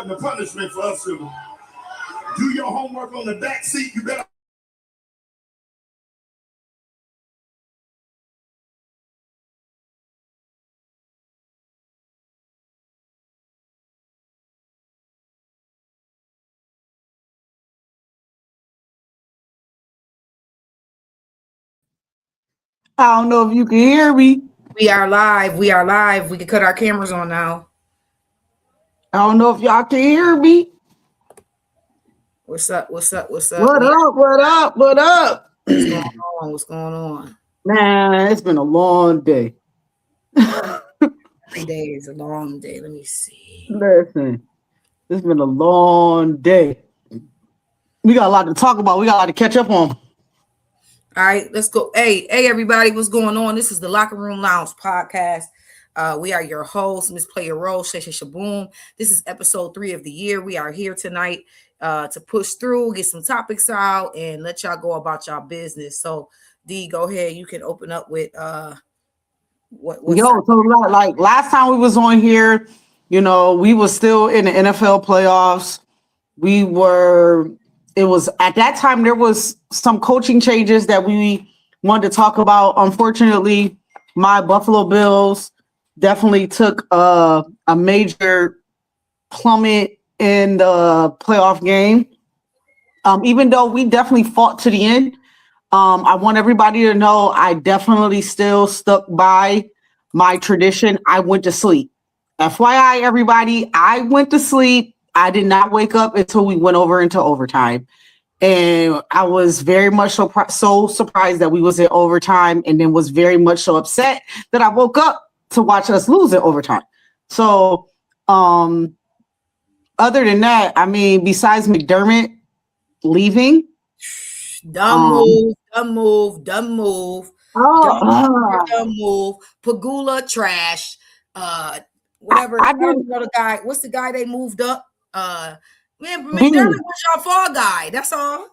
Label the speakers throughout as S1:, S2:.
S1: the punishment for us to do your homework on the back seat. You better.
S2: I don't know if you can hear me.
S3: We are live. We are live. We can cut our cameras on now.
S2: I don't know if y'all can hear me.
S3: What's up? What's up? What's up?
S2: What up? What up? What up?
S3: What's going on? What's going on?
S2: Man, it's been a long day.
S3: Every day is a long day. Let me see.
S2: Listen, it's been a long day. We got a lot to talk about. We got a lot to catch up on.
S3: All right, let's go. Hey, everybody, what's going on? This is the Locker Room Lounge podcast. We are your hosts, Miss Player Role, Shesha Shaboom. This is episode 3 of the year. We are here tonight to push through, get some topics out, and let y'all go about y'all business. So, D, go ahead. You can open up with what's
S2: so like last time we was on here, we was still in the NFL playoffs. It was at that time there was some coaching changes that we wanted to talk about. Unfortunately, my Buffalo Bills definitely took a major plummet in the playoff game. Even though we definitely fought to the end, I want everybody to know I definitely still stuck by my tradition. I went to sleep. FYI, everybody, I went to sleep. I did not wake up until we went over into overtime. And I was very much so surprised that we was in overtime, and then was very much so upset that I woke up to watch us lose in overtime. So other than that, I mean, besides McDermott leaving.
S3: Dumb move. Dumb move. Pagula trash. Whatever. I don't know the guy. What's the guy they moved up? Man, McDermott was your fall guy. That's all.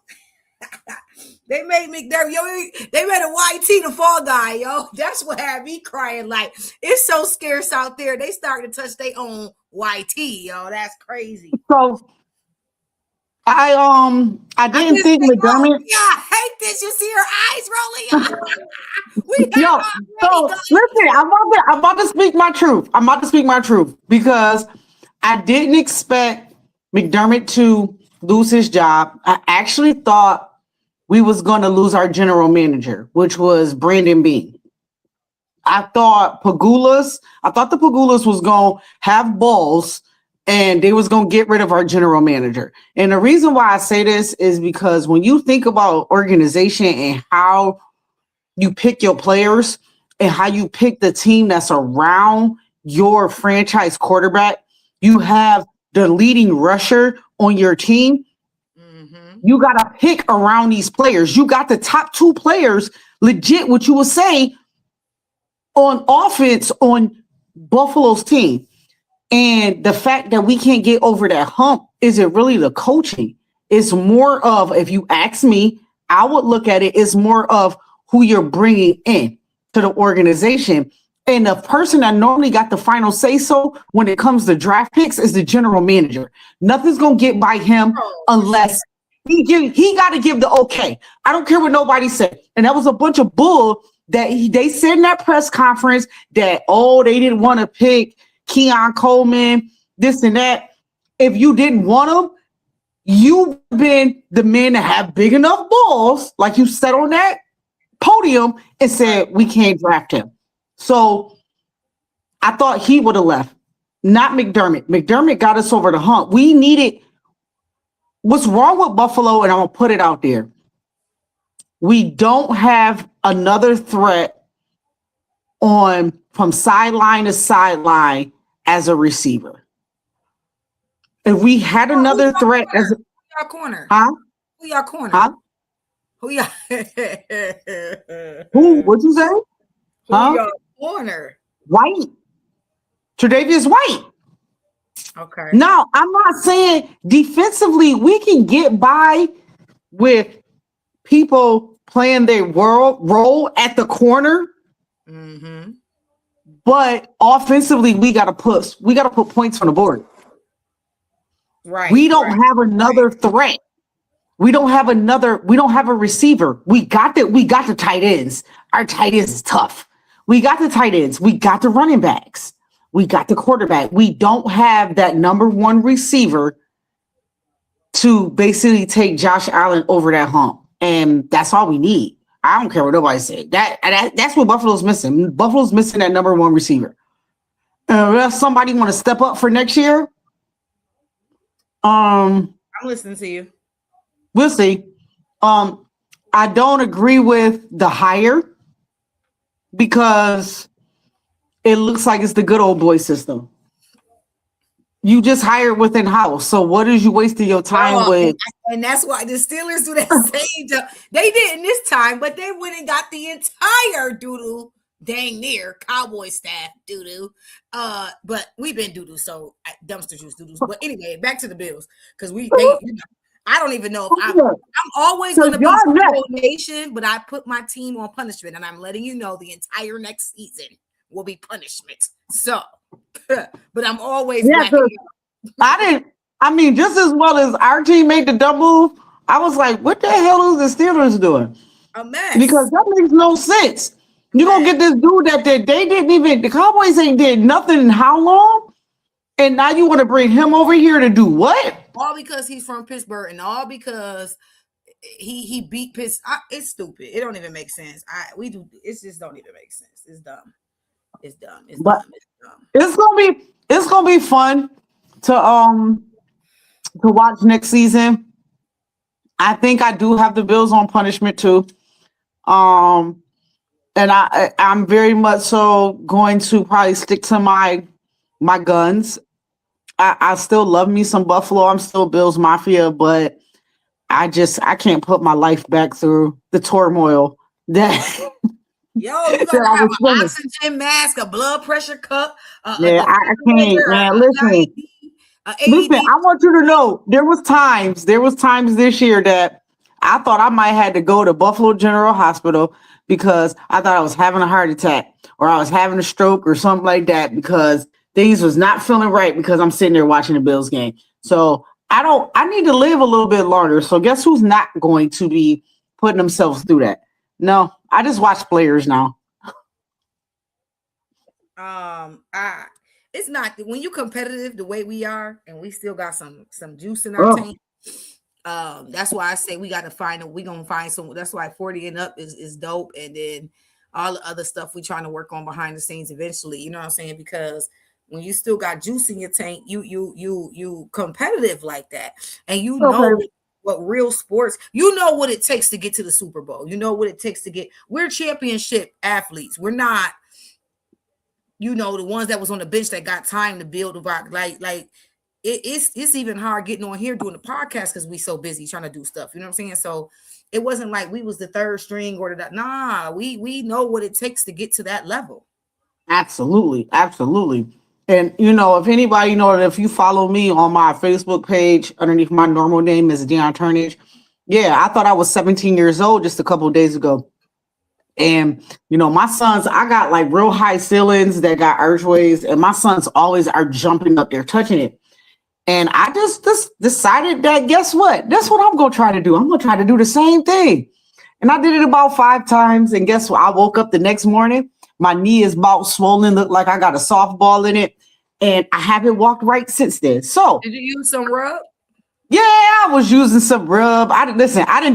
S3: They made McDermott. They made a YT the fall guy, yo. That's what had me crying. Like, it's so scarce out there. They starting to touch their own YT, yo. That's crazy.
S2: So I didn't think McDermott.
S3: Yeah, I hate this. You see her eyes rolling.
S2: Listen, I'm about to speak my truth. I'm about to speak my truth because I didn't expect McDermott to lose his job. I actually thought we was going to lose our general manager, which was Brandon Beane. I thought the Pagulas was going to have balls and they was going to get rid of our general manager. And the reason why I say this is because when you think about organization and how you pick your players and how you pick the team that's around your franchise quarterback, you have the leading rusher on your team. You got to pick around these players. You got the top 2 players, legit, what you would say, on offense on Buffalo's team. And the fact that we can't get over that hump isn't really the coaching. It's more of, if you ask me, I would look at it as more of who you're bringing in to the organization. And the person that normally got the final say so when it comes to draft picks is the general manager. Nothing's going to get by him unless he got to give the okay. I don't care what nobody said. And that was a bunch of bull that they said in that press conference that, they didn't want to pick Keon Coleman, this and that. If you didn't want him, you've been the man to have big enough balls, like you said on that podium, and said, we can't draft him. So I thought he would have left, not McDermott. McDermott got us over the hump. We needed. What's wrong with Buffalo, and I'm going to put it out there. We don't have another threat from sideline to sideline as a receiver. If we had another threat as a
S3: corner.
S2: Huh?
S3: Who y'all corner?
S2: Huh?
S3: Who y'all?
S2: Who? What'd you say?
S3: Who y'all corner?
S2: White. Tre'Davious White.
S3: Okay.
S2: Now, I'm not saying defensively we can get by with people playing their role at the corner. But offensively, we gotta put points on the board.
S3: Right.
S2: We don't have another threat. We don't have a receiver. We got the tight ends. Our tight ends is tough. We got the tight ends. We got the running backs. We got the quarterback. We don't have that number one receiver to basically take Josh Allen over that hump. And that's all we need. I don't care what nobody said. That's what Buffalo's missing. Buffalo's missing that number one receiver. Unless somebody want to step up for next year,
S3: I'm listening to you.
S2: we'll see. I don't agree with the hire because it looks like it's the good old boy system. You just hired within house. So what is you wasting your time with?
S3: And that's why the Steelers do that same job. They didn't this time, but they went and got the entire doo-doo, dang near Cowboy staff doo-doo. But we've been doo-doo, so dumpster juice doo-doos. But anyway, back to the Bills. Because I don't even know if I'm always going to be Super Nation, but I put my team on punishment, and I'm letting you know the entire next season will be punishment. So, but I'm always
S2: just as well as our team made the double, I was like, what the hell is the Steelers doing?
S3: A mess.
S2: Because that makes no sense. You're going to get this dude that they didn't even, the Cowboys ain't did nothing in how long? And now you want to bring him over here to do what?
S3: All because he's from Pittsburgh and all because he beat Pittsburgh. It's stupid. It don't even make sense. It just don't even make sense. It's dumb. It's dumb. It's dumb.
S2: It's gonna be fun to watch next season. I think I do have the Bills on punishment too. And I'm very much so going to probably stick to my guns. I still love me some Buffalo. I'm still Bills Mafia, but I can't put my life back through the turmoil that
S3: you gotta have an oxygen mask, a blood pressure cup.
S2: I can't, man. Listen, I want you to know there was times this year that I thought I might have to go to Buffalo General Hospital because I thought I was having a heart attack or I was having a stroke or something like that because things was not feeling right because I'm sitting there watching the Bills game. So I need to live a little bit longer. So guess who's not going to be putting themselves through that? No, I just watch players now.
S3: It's not when you're competitive the way we are, and we still got some juice in our tank. That's why I say we got to we're gonna find some. That's why 40 and up is dope, and then all the other stuff we trying to work on behind the scenes eventually. You know what I'm saying? Because when you still got juice in your tank, you competitive like that, and you know what real sports. You know what it takes to get to the Super Bowl. You know what it takes to get. We're championship athletes. We're not. You know, the ones that was on the bench that got time to build a rock. Like it's even hard getting on here doing the podcast because we so busy trying to do stuff. You know what I'm saying? So it wasn't like we was the third string or that. Nah, we know what it takes to get to that level.
S2: Absolutely. And you know, if anybody know that if you follow me on my Facebook page underneath my normal name is Deion Turnage. Yeah, I thought I was 17 years old just a couple of days ago. And, you know, my sons, I got like real high ceilings that got archways, and my sons always are jumping up there, touching it. And I just decided that, guess what? That's what I'm going to try to do. I'm going to try to do the same thing. And I did it about 5 times. And guess what? I woke up the next morning. My knee is about swollen, looked like I got a softball in it. And I haven't walked right since then. So
S3: did you use some rub?
S2: Yeah, I was using some rub. I didn't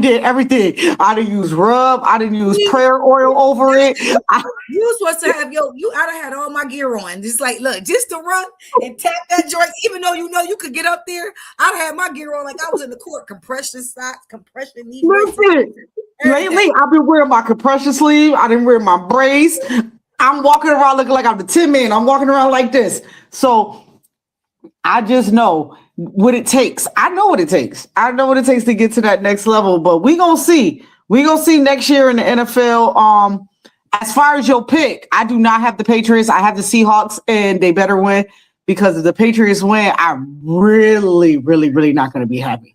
S2: did everything. I didn't use rub. I didn't use prayer oil over it.
S3: You supposed to have I'd have had all my gear on. Just like, look, just to run and tap that joint, even though you know you could get up there. I'd have my gear on like I was in the court. Compression socks, compression knee.
S2: Listen, lately I've been wearing my compression sleeve. I didn't wear my brace. I'm walking around looking like I'm the Tin Man. I'm walking around like this. So I just know what it takes. I know what it takes. I know what it takes to get to that next level, but we gonna see. We gonna see next year in the NFL. As far as your pick, I do not have the Patriots. I have the Seahawks, and they better win because if the Patriots win, I'm really, really, really not gonna be happy.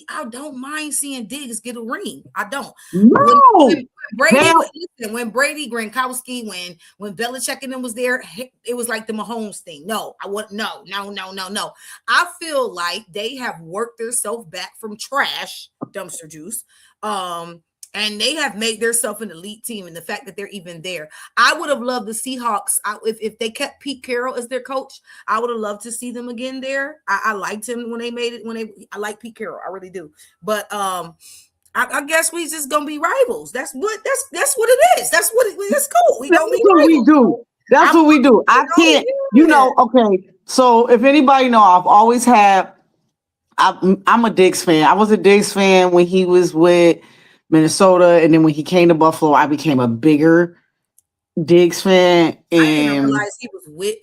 S3: I don't mind seeing Diggs get a ring. I don't.
S2: No.
S3: when Brady Gronkowski, when Belichick and them was there, it was like the Mahomes thing. No. I feel like they have worked themselves back from trash, dumpster juice. And they have made themselves an elite team, and the fact that they're even there. I would have loved the Seahawks if they kept Pete Carroll as their coach. I would have loved to see them again there. I liked him when they made it. I like Pete Carroll, I really do. But I guess we just gonna be rivals. That's what it is. That's what it's cool.
S2: That's what we do. That's what we do. I can't. Okay. So if anybody know, I've always had. I'm a Diggs fan. I was a Diggs fan when he was with Minnesota, and then when he came to Buffalo, I became a bigger Diggs fan. And
S3: I didn't realize he was with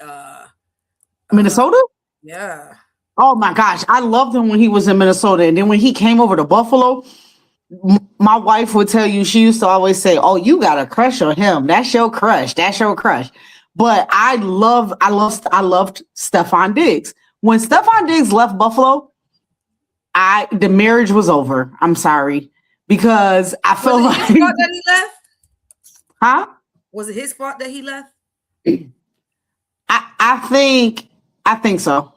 S2: Minnesota.
S3: Yeah.
S2: Oh my gosh, I loved him when he was in Minnesota, and then when he came over to Buffalo, my wife would tell you, she used to always say, "Oh, you got a crush on him. That's your crush. That's your crush." But I loved Stephon Diggs. When Stephon Diggs left Buffalo, the marriage was over. I'm sorry. Because I feel like
S3: his fault that he left?
S2: Huh?
S3: Was it his fault that he left?
S2: I think so.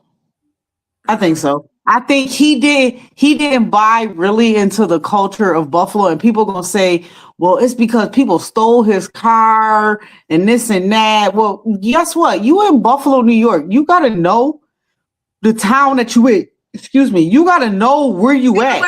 S2: I think so. I think he didn't buy really into the culture of Buffalo, and people gonna say, well, it's because people stole his car and this and that. Well, guess what? You in Buffalo, New York. You gotta know the town that you in. Excuse me, you got to know where you at.
S3: And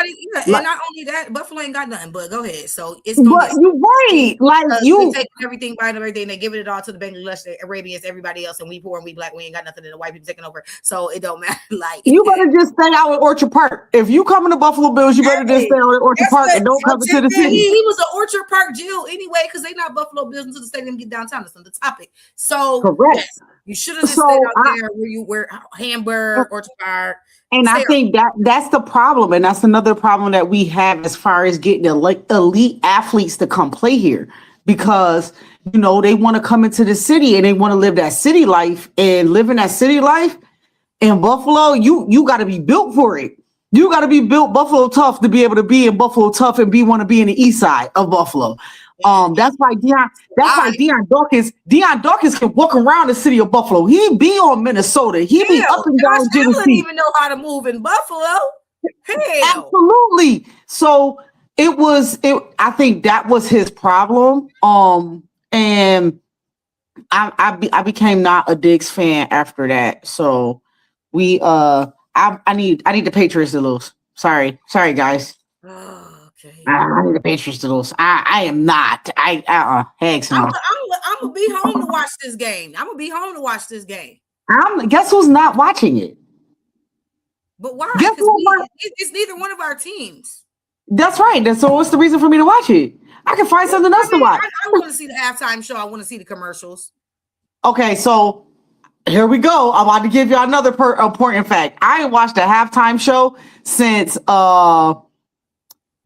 S3: not only that, Buffalo ain't got nothing, but go ahead. So it's going
S2: to you're right. Like you
S3: take everything by everything, they give it all to the Bangladesh, the Arabians, everybody else, and we poor and we black, we ain't got nothing, and the white people taking over. So it don't matter. Like
S2: you better just stay out at Orchard Park. If you come to Buffalo Bills, you better just stay out at Orchard Park and don't come to the city.
S3: He was an Orchard Park Jill anyway, because they not Buffalo Bills until the stadium get downtown. That's on the topic. So
S2: correct. Yes,
S3: you should have just stayed out there where Hamburg, Orchard Park.
S2: And I think that's the problem. And that's another problem that we have as far as getting elite athletes to come play here, because, you know, they want to come into the city and they want to live that city life, and living that city life in Buffalo, you got to be built for it. You got to be built Buffalo tough to be able to be in Buffalo tough and want to be in the east side of Buffalo. That's why Deion Dawkins can walk around the city of Buffalo. He be on Minnesota. He be up and down Tennessee.
S3: Didn't even know how to move in Buffalo. Hell.
S2: Absolutely. So I think that was his problem. And I became not a Diggs fan after that. So I need the Patriots to lose. Sorry guys.
S3: Okay.
S2: I need the Patriots to lose. I am not. Heck no.
S3: I'm gonna be home to watch this game.
S2: Guess who's not watching it?
S3: But why? It's neither one of our teams.
S2: That's right. So what's the reason for me to watch it? I can find something else to watch.
S3: I want to see the halftime show. I want to see the commercials.
S2: Okay, so here we go. I'm about to give you another important fact. I ain't watched a halftime show since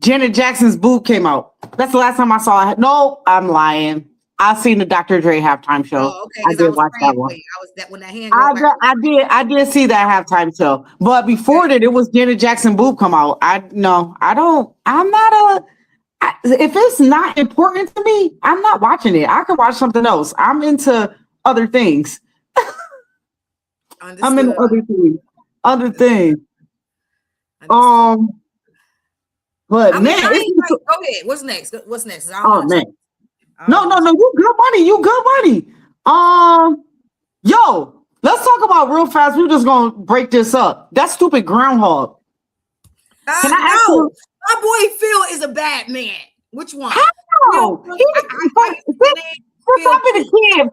S2: Janet Jackson's Boob came out. That's the last time I saw it. No, I'm lying. I seen the Dr. Dre halftime show.
S3: Oh, okay.
S2: I did watch that one. I did see that halftime show. But before that, it was Janet Jackson Boob come out. If it's not important to me, I'm not watching it. I could watch something else. I'm into other things. I'm into other things. But man,
S3: go ahead. What's next?
S2: Oh man. No, you good money. Yo, let's talk about real fast. We're just gonna break this up. That stupid groundhog.
S3: Can I ask you? My boy Phil is a bad man. Which one?
S2: How?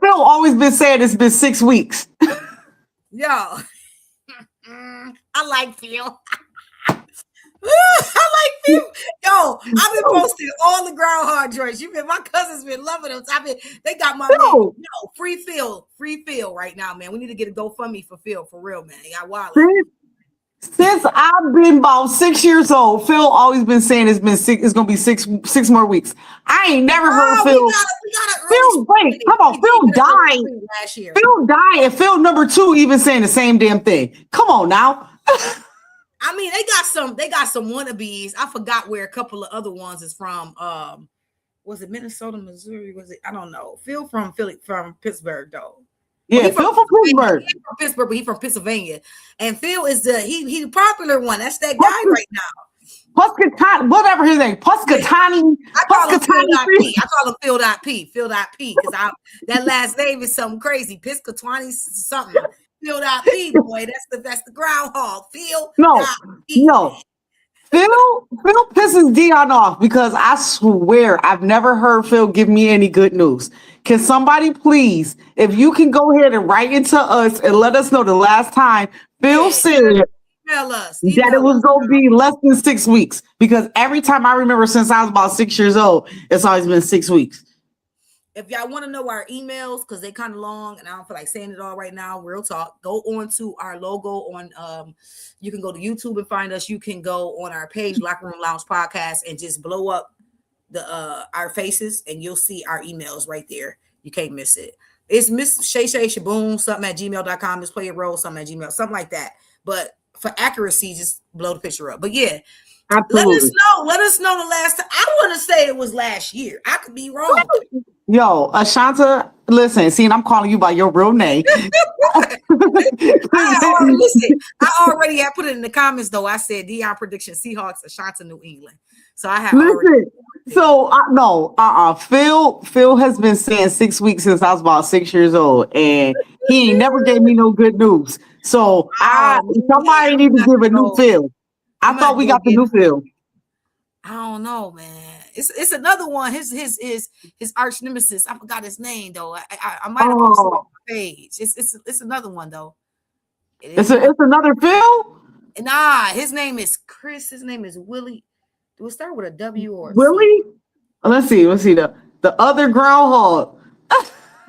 S2: Phil always been saying it's been 6 weeks.
S3: Yo, I like Phil. I like Phil. Yo, I've been posting all the groundhog joints. My cousins been loving them. They got my name. Free Phil right now, man. We need to get a GoFundMe for Phil, for real, man. He got wild.
S2: Since I've been about 6 years old, Phil always been saying it's gonna be six more weeks. I ain't never heard Phil. Phil, wait, come on, Phil died last year. Phil died, and Phil number 2 even saying the same damn thing. Come on now.
S3: I mean, they got some wannabes. I forgot where a couple of other ones is from. Was it Minnesota, Missouri? Was it? I don't know. Phil from Pittsburgh though.
S2: Yeah, Phil from Pittsburgh.
S3: He's from Pittsburgh, but he's from Pennsylvania. And Phil is the popular one. That's that guy right now.
S2: Puscatani, whatever his name, Puscatani.
S3: I call him Phil.P. I call him Phil.P. Phil.P. Because that last name is something crazy. Piscatani something. Phil.P. Boy, that's the groundhog. Phil.
S2: No. Phil pisses Dion off because I swear I've never heard Phil give me any good news. Can somebody please, if you can go ahead and write into us and let us know the last time Phil said that it was going to be less than 6 weeks? Because every time I remember since I was about 6 years old, it's always been 6 weeks.
S3: If y'all want to know our emails, because they're kind of long and I don't feel like saying it all right now, real talk, go on to our logo on you can go to YouTube and find us. You can go on our page, Locker Room Lounge Podcast, and just blow up the our faces and you'll see our emails right there. You can't miss it. It's Miss Shay Shaboom, something at gmail.com, Miss Play It Roll, something at Gmail, something like that. But for accuracy, just blow the picture up. But yeah,
S2: absolutely.
S3: Let us know the last time. I want to say it was last year. I could be wrong.
S2: Yo, Ashanta, listen, see, I'm calling you by your real name.
S3: I already have put it in the comments, though. I said Dion prediction, Seahawks, Ashanta, New England. So I have Phil has been saying 6 weeks since I was about 6 years old, and he ain't never gave me no good news. So somebody need to give a new Phil. I thought we got the new Phil. I don't know, man. It's another one. His arch nemesis. I forgot his name though. I might have posted it on my page. It's another one though.
S2: It's another Phil.
S3: Nah, his name is Chris. His name is Willie. Do it start with a W or
S2: Willie? Let's see the other groundhog.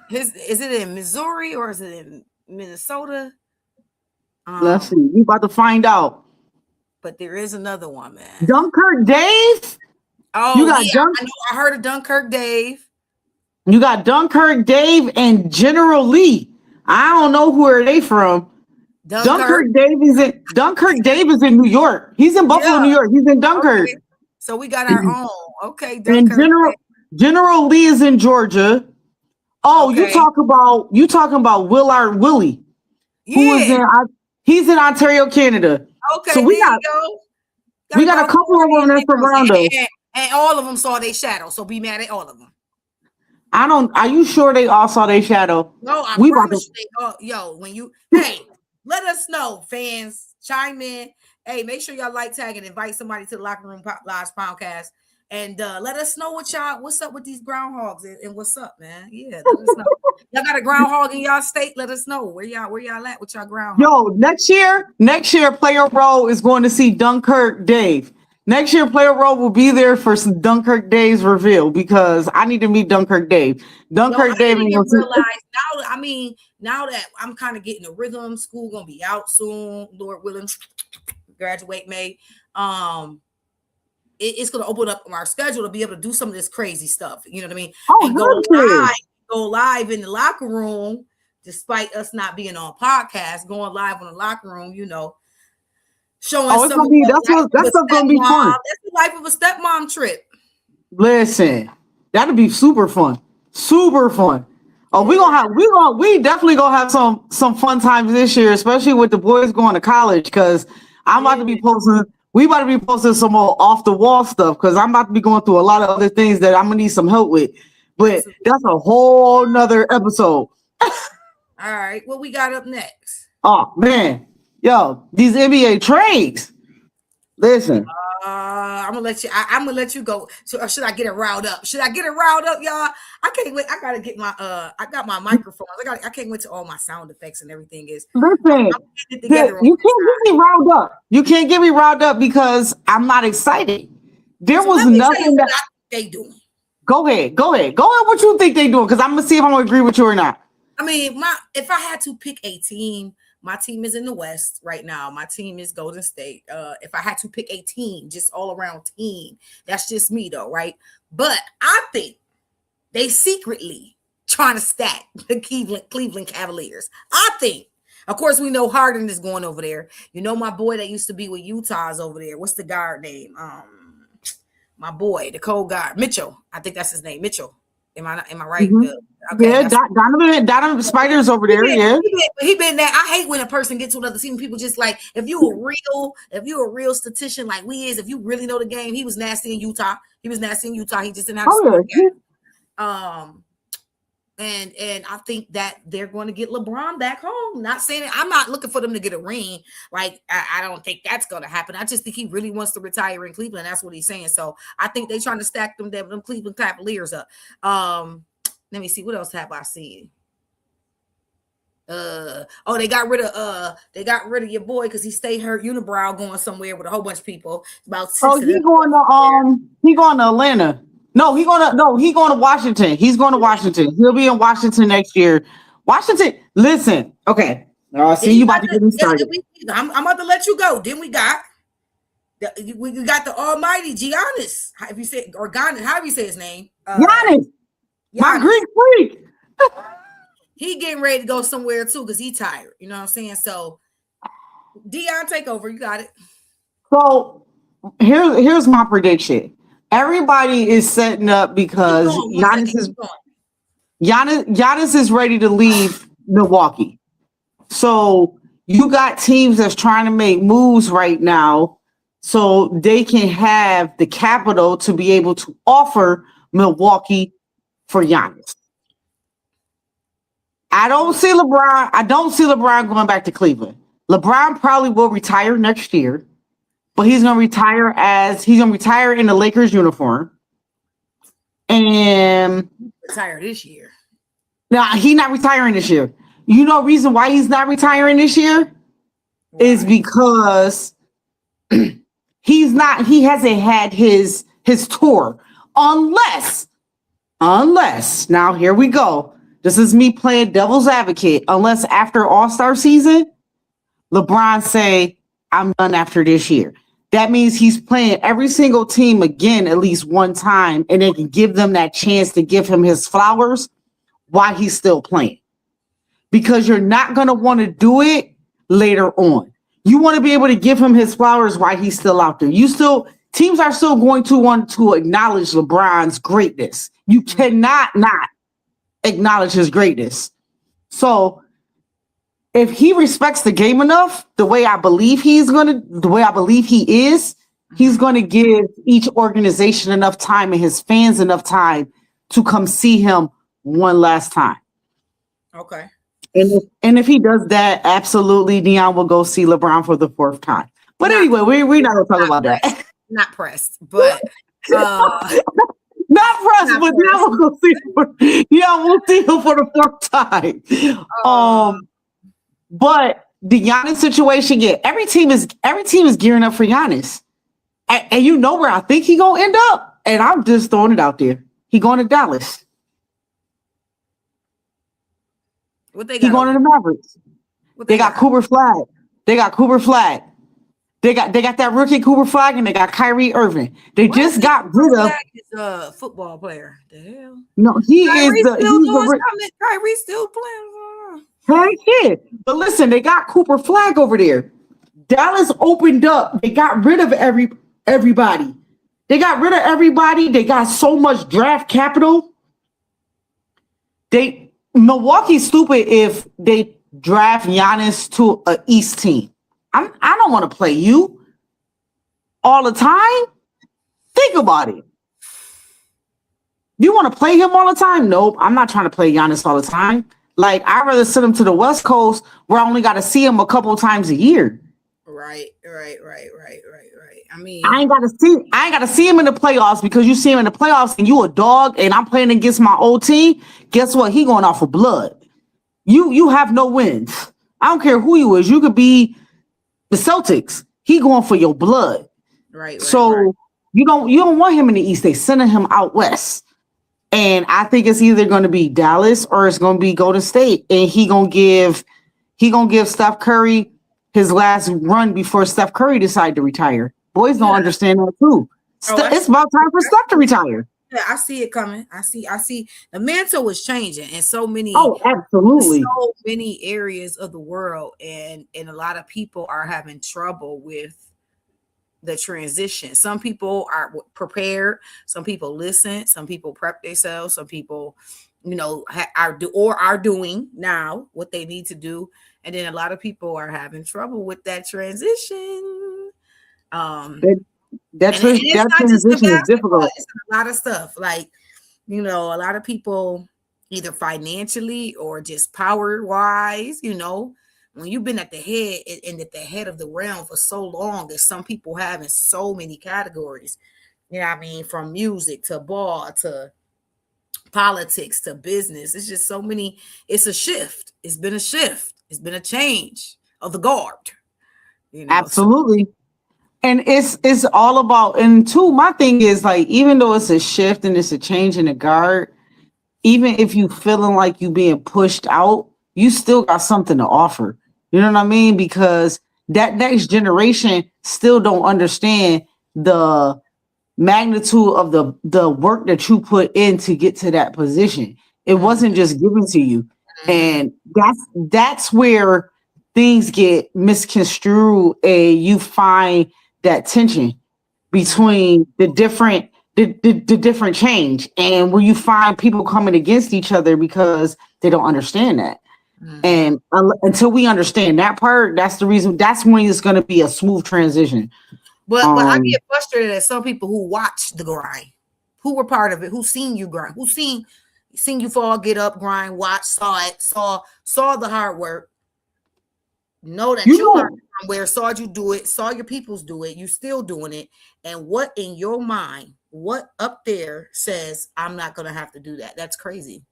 S3: Is it in Missouri or is it in Minnesota?
S2: Let's see. We about to find out.
S3: But there is another one, man.
S2: Dunkirk Dave.
S3: Oh, you got I heard of Dunkirk Dave.
S2: You got Dunkirk Dave and General Lee. I don't know who are they from. Dunkirk Dave is in New York. He's in Buffalo, New York. He's in Dunkirk.
S3: Okay. So we got our own. Okay,
S2: Dunkirk. And General Lee is in Georgia. Oh, okay. you talking about Willard Willie?
S3: Yeah.
S2: He's in Ontario, Canada.
S3: Okay,
S2: so we got a couple of them that's around us.
S3: And all of them saw their shadow, so be mad at all of them.
S2: Are you sure they all saw their shadow?
S3: No, I promise you. Let us know, fans. Chime in. Hey, make sure y'all like, tag, and invite somebody to the Locker Room Live podcast. And let us know what's up with these groundhogs and what's up, man. Yeah, let us know. Y'all got a groundhog in y'all state? Let us know where y'all at with y'all groundhog.
S2: Yo, next year, Player Row is going to see Dunkirk Dave. Next year, Player Row will be there for some Dunkirk Dave's reveal because I need to meet Dunkirk Dave. Dunkirk Dave.
S3: Now that I'm kind of getting a rhythm, school gonna be out soon. Lord willing, graduate May. It's gonna open up our schedule to be able to do some of this crazy stuff. You know what I mean? And go live in the locker room, despite us not being on podcast. Going live on the locker room, showing.
S2: That's gonna be fun.
S3: That's the life of a stepmom trip.
S2: Listen, that'll be super fun. Super fun. Oh, we definitely gonna have some fun times this year, especially with the boys going to college. Because I'm about to be posting. We about to be posting some more off the wall stuff because I'm about to be going through a lot of other things that I'm gonna need some help with. But that's a whole nother episode.
S3: All right, what we got up next?
S2: Oh man, yo, these NBA trades. Listen.
S3: I'm gonna let you go. So, or should I get it riled up? Y'all? I can't wait. I gotta get my I got my microphone. I can't wait to all my sound effects and everything is.
S2: Listen, you can't get me riled up. You can't get me riled up because I'm not excited. There was nothing that
S3: they doing.
S2: Go ahead. What you think they doing? Because I'm gonna see if I'm gonna agree with you or not.
S3: I mean, if I had to pick a team. My team is in the West right now. My team is Golden State. If I had to pick a team, just all around team, that's just me though, right? But I think they secretly trying to stack the Cleveland Cavaliers. I think, of course, we know Harden is going over there. My boy that used to be with Utah is over there. What's the guard name? my boy, the cold guy, Mitchell. I think that's his name, Mitchell. Am I right?
S2: Mhm. Yeah, Donovan Spider's over there. Yeah,
S3: he been there. I hate when a person gets to another team. People just like if you're a real statistician like we is, if you really know the game, he was nasty in Utah. He just didn't have to score again. And I think that they're going to get LeBron back home. Not saying I'm not looking for them to get a ring. Like I don't think that's going to happen. I just think he really wants to retire in Cleveland. That's what he's saying. So I think they're trying to stack them Cleveland Cavaliers up. Let me see, what else have I seen? They got rid of your boy because he stayed hurt. Unibrow going somewhere with a whole bunch of people. About
S2: he going to Atlanta. No, he going to Washington. He's going to Washington. He'll be in Washington next year. Washington, listen, okay. See, you about to get me started.
S3: I'm about to let you go. Then we got the almighty Giannis. If you say or Giannis, however you say his name.
S2: Giannis. My Greek freak.
S3: He getting ready to go somewhere too because he tired. You know what I'm saying? So Dion, take over. You got it.
S2: So here's my prediction. Everybody is setting up because Giannis is ready to leave Milwaukee. So you got teams that's trying to make moves right now so they can have the capital to be able to offer Milwaukee for Giannis. I don't see LeBron going back to Cleveland. LeBron probably will retire next year. But he's gonna retire in the Lakers uniform. And
S3: retire this year.
S2: No, he's not retiring this year. You know reason why he's not retiring this year? Why? Is because he hasn't had his tour. Unless now here we go. This is me playing devil's advocate. Unless after All-Star season, LeBron say, I'm done after this year. That means he's playing every single team again at least one time, and they can give them that chance to give him his flowers while he's still playing. Because you're not going to want to do it later on. You want to be able to give him his flowers while he's still out there. Teams are still going to want to acknowledge LeBron's greatness. You cannot not acknowledge his greatness. So if he respects the game enough, the way I believe he is, he's going to give each organization enough time and his fans enough time to come see him one last time.
S3: Okay.
S2: And if he does that, absolutely, Dion will go see LeBron for the fourth time. But anyway, we're not going to talk about that.
S3: Not pressed, but
S2: not pressed, but Dion will see him for the fourth time. But the Giannis situation, every team is gearing up for Giannis. And you know where I think he's gonna end up. And I'm just throwing it out there. He going to Dallas.
S3: What they got?
S2: He going to the Mavericks. They got Cooper Flag. They got that rookie Cooper Flag, and they got Kyrie Irving. They just got rid of
S3: a football player. The hell?
S2: No,
S3: Kyrie's still playing.
S2: Heck yeah. But listen, they got Cooper Flag over there. Dallas opened up. They got rid of everybody. They got so much draft capital. Milwaukee's stupid if they draft Giannis to an East team. I don't want to play you all the time. Think about it. You want to play him all the time? Nope. I'm not trying to play Giannis all the time. Like, I'd rather send him to the West Coast where I only got to see him a couple of times a year.
S3: Right. I mean,
S2: I ain't got to see him in the playoffs, because you see him in the playoffs and you a dog and I'm playing against my old team. Guess what? He going off for blood. You have no wins. I don't care who you is. You could be the Celtics. He going for your blood.
S3: Right.
S2: So you don't want him in the East. They sending him out West. And I think it's either going to be Dallas or it's going to be Golden State. And he gonna give Steph Curry his last run before Steph Curry decide to retire. Boys don't understand that too. It's about time for Steph to retire.
S3: Yeah, I see it coming. I see the mantle is changing in so many.
S2: Oh, absolutely.
S3: So many areas of the world, and a lot of people are having trouble with the transition. Some people are prepared, some people listen, some people prep themselves, some people, you know, are doing now what they need to do, and then a lot of people are having trouble with that transition.
S2: That transition is difficult.
S3: It's a lot of stuff, like, you know, a lot of people either financially or just power wise, you know, when you've been at the head and at the head of the realm for so long, that some people have in so many categories, you know what I mean, from music to ball to politics to business. It's just so many. It's a shift. It's been a shift. It's been a change of the guard. You know?
S2: Absolutely. And it's all about, and two, my thing is, like, even though it's a shift and it's a change in the guard, even if you feeling like you being pushed out, you still got something to offer. You know what I mean? Because that next generation still don't understand the magnitude of the work that you put in to get to that position. It wasn't just given to you. And that's where things get misconstrued, and you find that tension between the different change, and where you find people coming against each other because they don't understand that. And until we understand that part, that's the reason. That's when it's going to be a smooth transition.
S3: But I get frustrated at some people who watch the grind, who were part of it, who seen you grind, who seen you fall, get up, grind, watch, saw it, saw the hard work. Know that you learned somewhere, saw you do it, saw your peoples do it, you still doing it. And what in your mind, what up there says, I'm not gonna have to do that? That's crazy.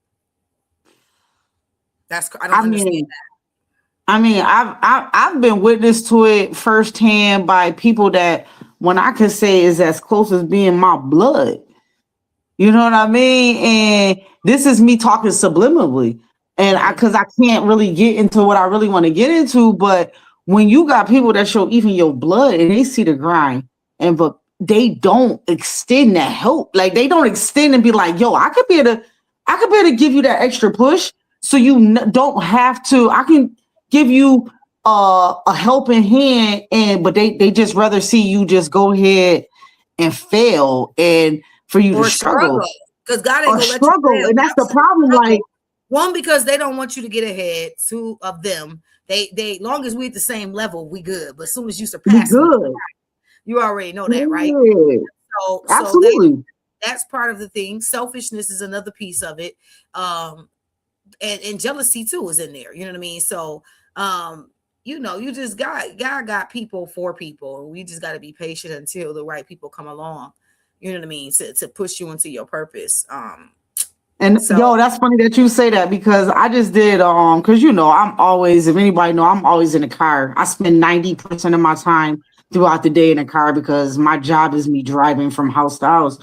S3: I don't understand that.
S2: I mean, I've been witness to it firsthand by people that, when I could say, is as close as being my blood. You know what I mean? And this is me talking subliminally. And because I can't really get into what I really want to get into, but when you got people that show even your blood and they see the grind, but they don't extend that help, like they don't extend and be like, yo, I could be able to give you that extra push, so you don't have to. I can give you a helping hand, but they just rather see you just go ahead and fail, and for you to struggle.
S3: Because God ain't gonna let you fail.
S2: And that's the problem. Like,
S3: one, because they don't want you to get ahead. Two, of them, they long as we at the same level, we good. But as soon as you surpass them, you already know that, right? So
S2: absolutely,
S3: that's part of the thing. Selfishness is another piece of it. And jealousy too is in there. You know what I mean? So you know, you just got people for people, and we just got to be patient until the right people come along. You know what I mean? To push you into your purpose.
S2: And so, that's funny that you say that, because I just did because you know, I'm always, if anybody know, I'm always in the car. I spend 90% of my time throughout the day in the car, because my job is me driving from house to house.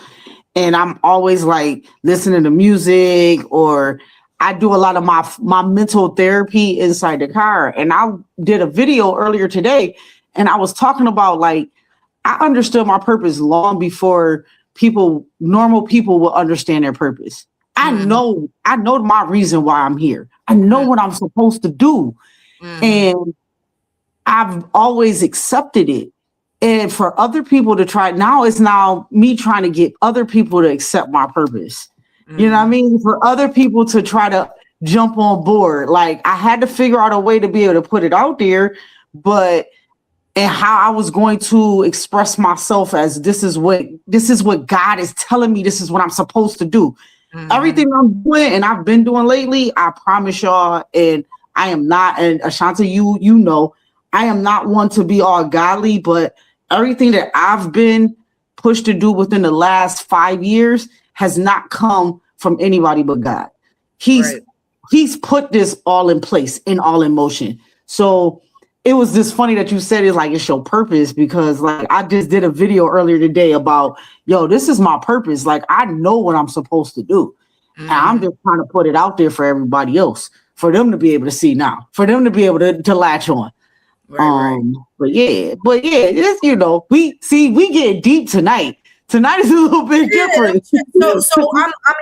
S2: And I'm always like listening to music, or I do a lot of my mental therapy inside the car. And I did a video earlier today, and I was talking about, like, I understood my purpose long before normal people will understand their purpose. I know my reason why I'm here. I know what I'm supposed to do. And I've always accepted it. And for other people to try, it's now me trying to get other people to accept my purpose. You know what I mean? For other people to try to jump on board. Like, I had to figure out a way to be able to put it out there, and how I was going to express myself as this is what God is telling me. This is what I'm supposed to do. Everything I'm doing and I've been doing lately, I promise y'all, and I am not, and Ashanta, you know, I am not one to be all godly, but everything that I've been pushed to do within the last 5 years has not come from anybody but God. He's put this all in place and all in motion. So it was just funny that you said it's your purpose, because like I just did a video earlier today about, yo, this is my purpose. Like, I know what I'm supposed to do. And I'm just trying to put it out there for everybody else, for them to be able to see now, for them to be able to latch on. But yeah, just, you know, we get deep tonight. Tonight is a little bit different.
S3: So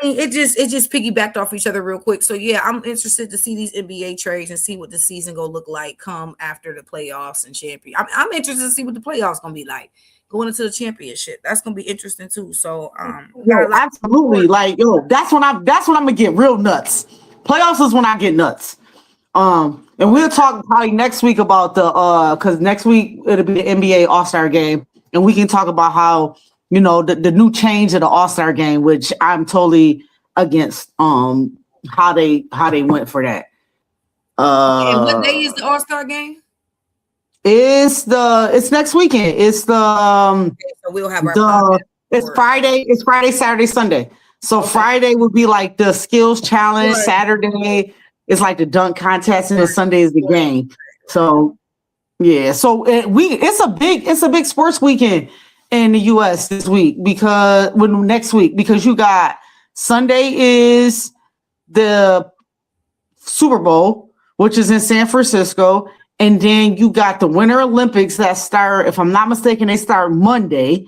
S3: it just piggybacked off each other real quick. So yeah, I'm interested to see these NBA trades and see what the season gonna look like come after the playoffs and champion. I'm interested to see what the playoffs gonna be like. going into the championship. That's gonna be interesting too. So
S2: absolutely. Like, that's when I'm gonna get real nuts. Playoffs is when I get nuts. And we'll talk probably next week about the because next week it'll be the NBA All-Star game, and we can talk about how the new change of the All-Star game, which I'm totally against. How they went for that.
S3: And what day is the All-Star game?
S2: It's next weekend. It's
S3: so we'll have our
S2: it's Friday. It's Friday, Saturday, Sunday. So Friday would be like the skills challenge. Right. Saturday is like the dunk contest, and then Sunday is the game. So yeah. So it's a big sports weekend in the US this week next week because you got Sunday is the Super Bowl, which is in San Francisco. And then you got the Winter Olympics that start, if I'm not mistaken, they start Monday,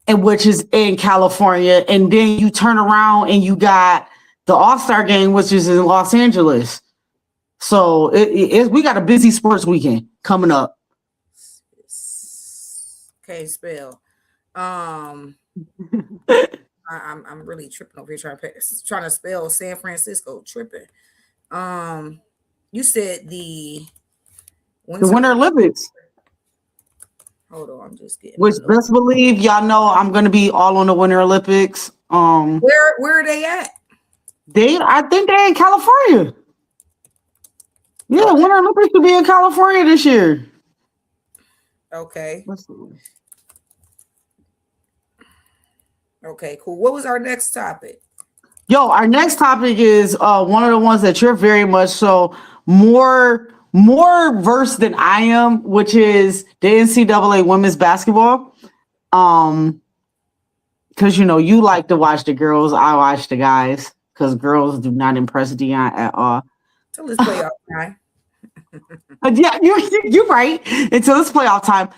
S2: and which is in California. And then you turn around and you got the All-Star game, which is in Los Angeles. So we got a busy sports weekend coming up.
S3: Okay, spell. I'm really tripping over here trying to spell San Francisco. Tripping. You said the
S2: Winter Olympics.
S3: Hold on, I'm just getting.
S2: Which best believe y'all know I'm gonna be all on the Winter Olympics.
S3: Where are they at?
S2: I think they're in California. Yeah, Winter Olympics should be in California this year.
S3: Okay. Okay, cool. What was our next topic?
S2: Our next topic is one of the ones that you're very much so more versed than I am, which is the NCAA women's basketball. Because you like to watch the girls, I watch the guys, because girls do not impress Dion at all.
S3: Until it's playoff time.
S2: Yeah, you're right. Until it's playoff time,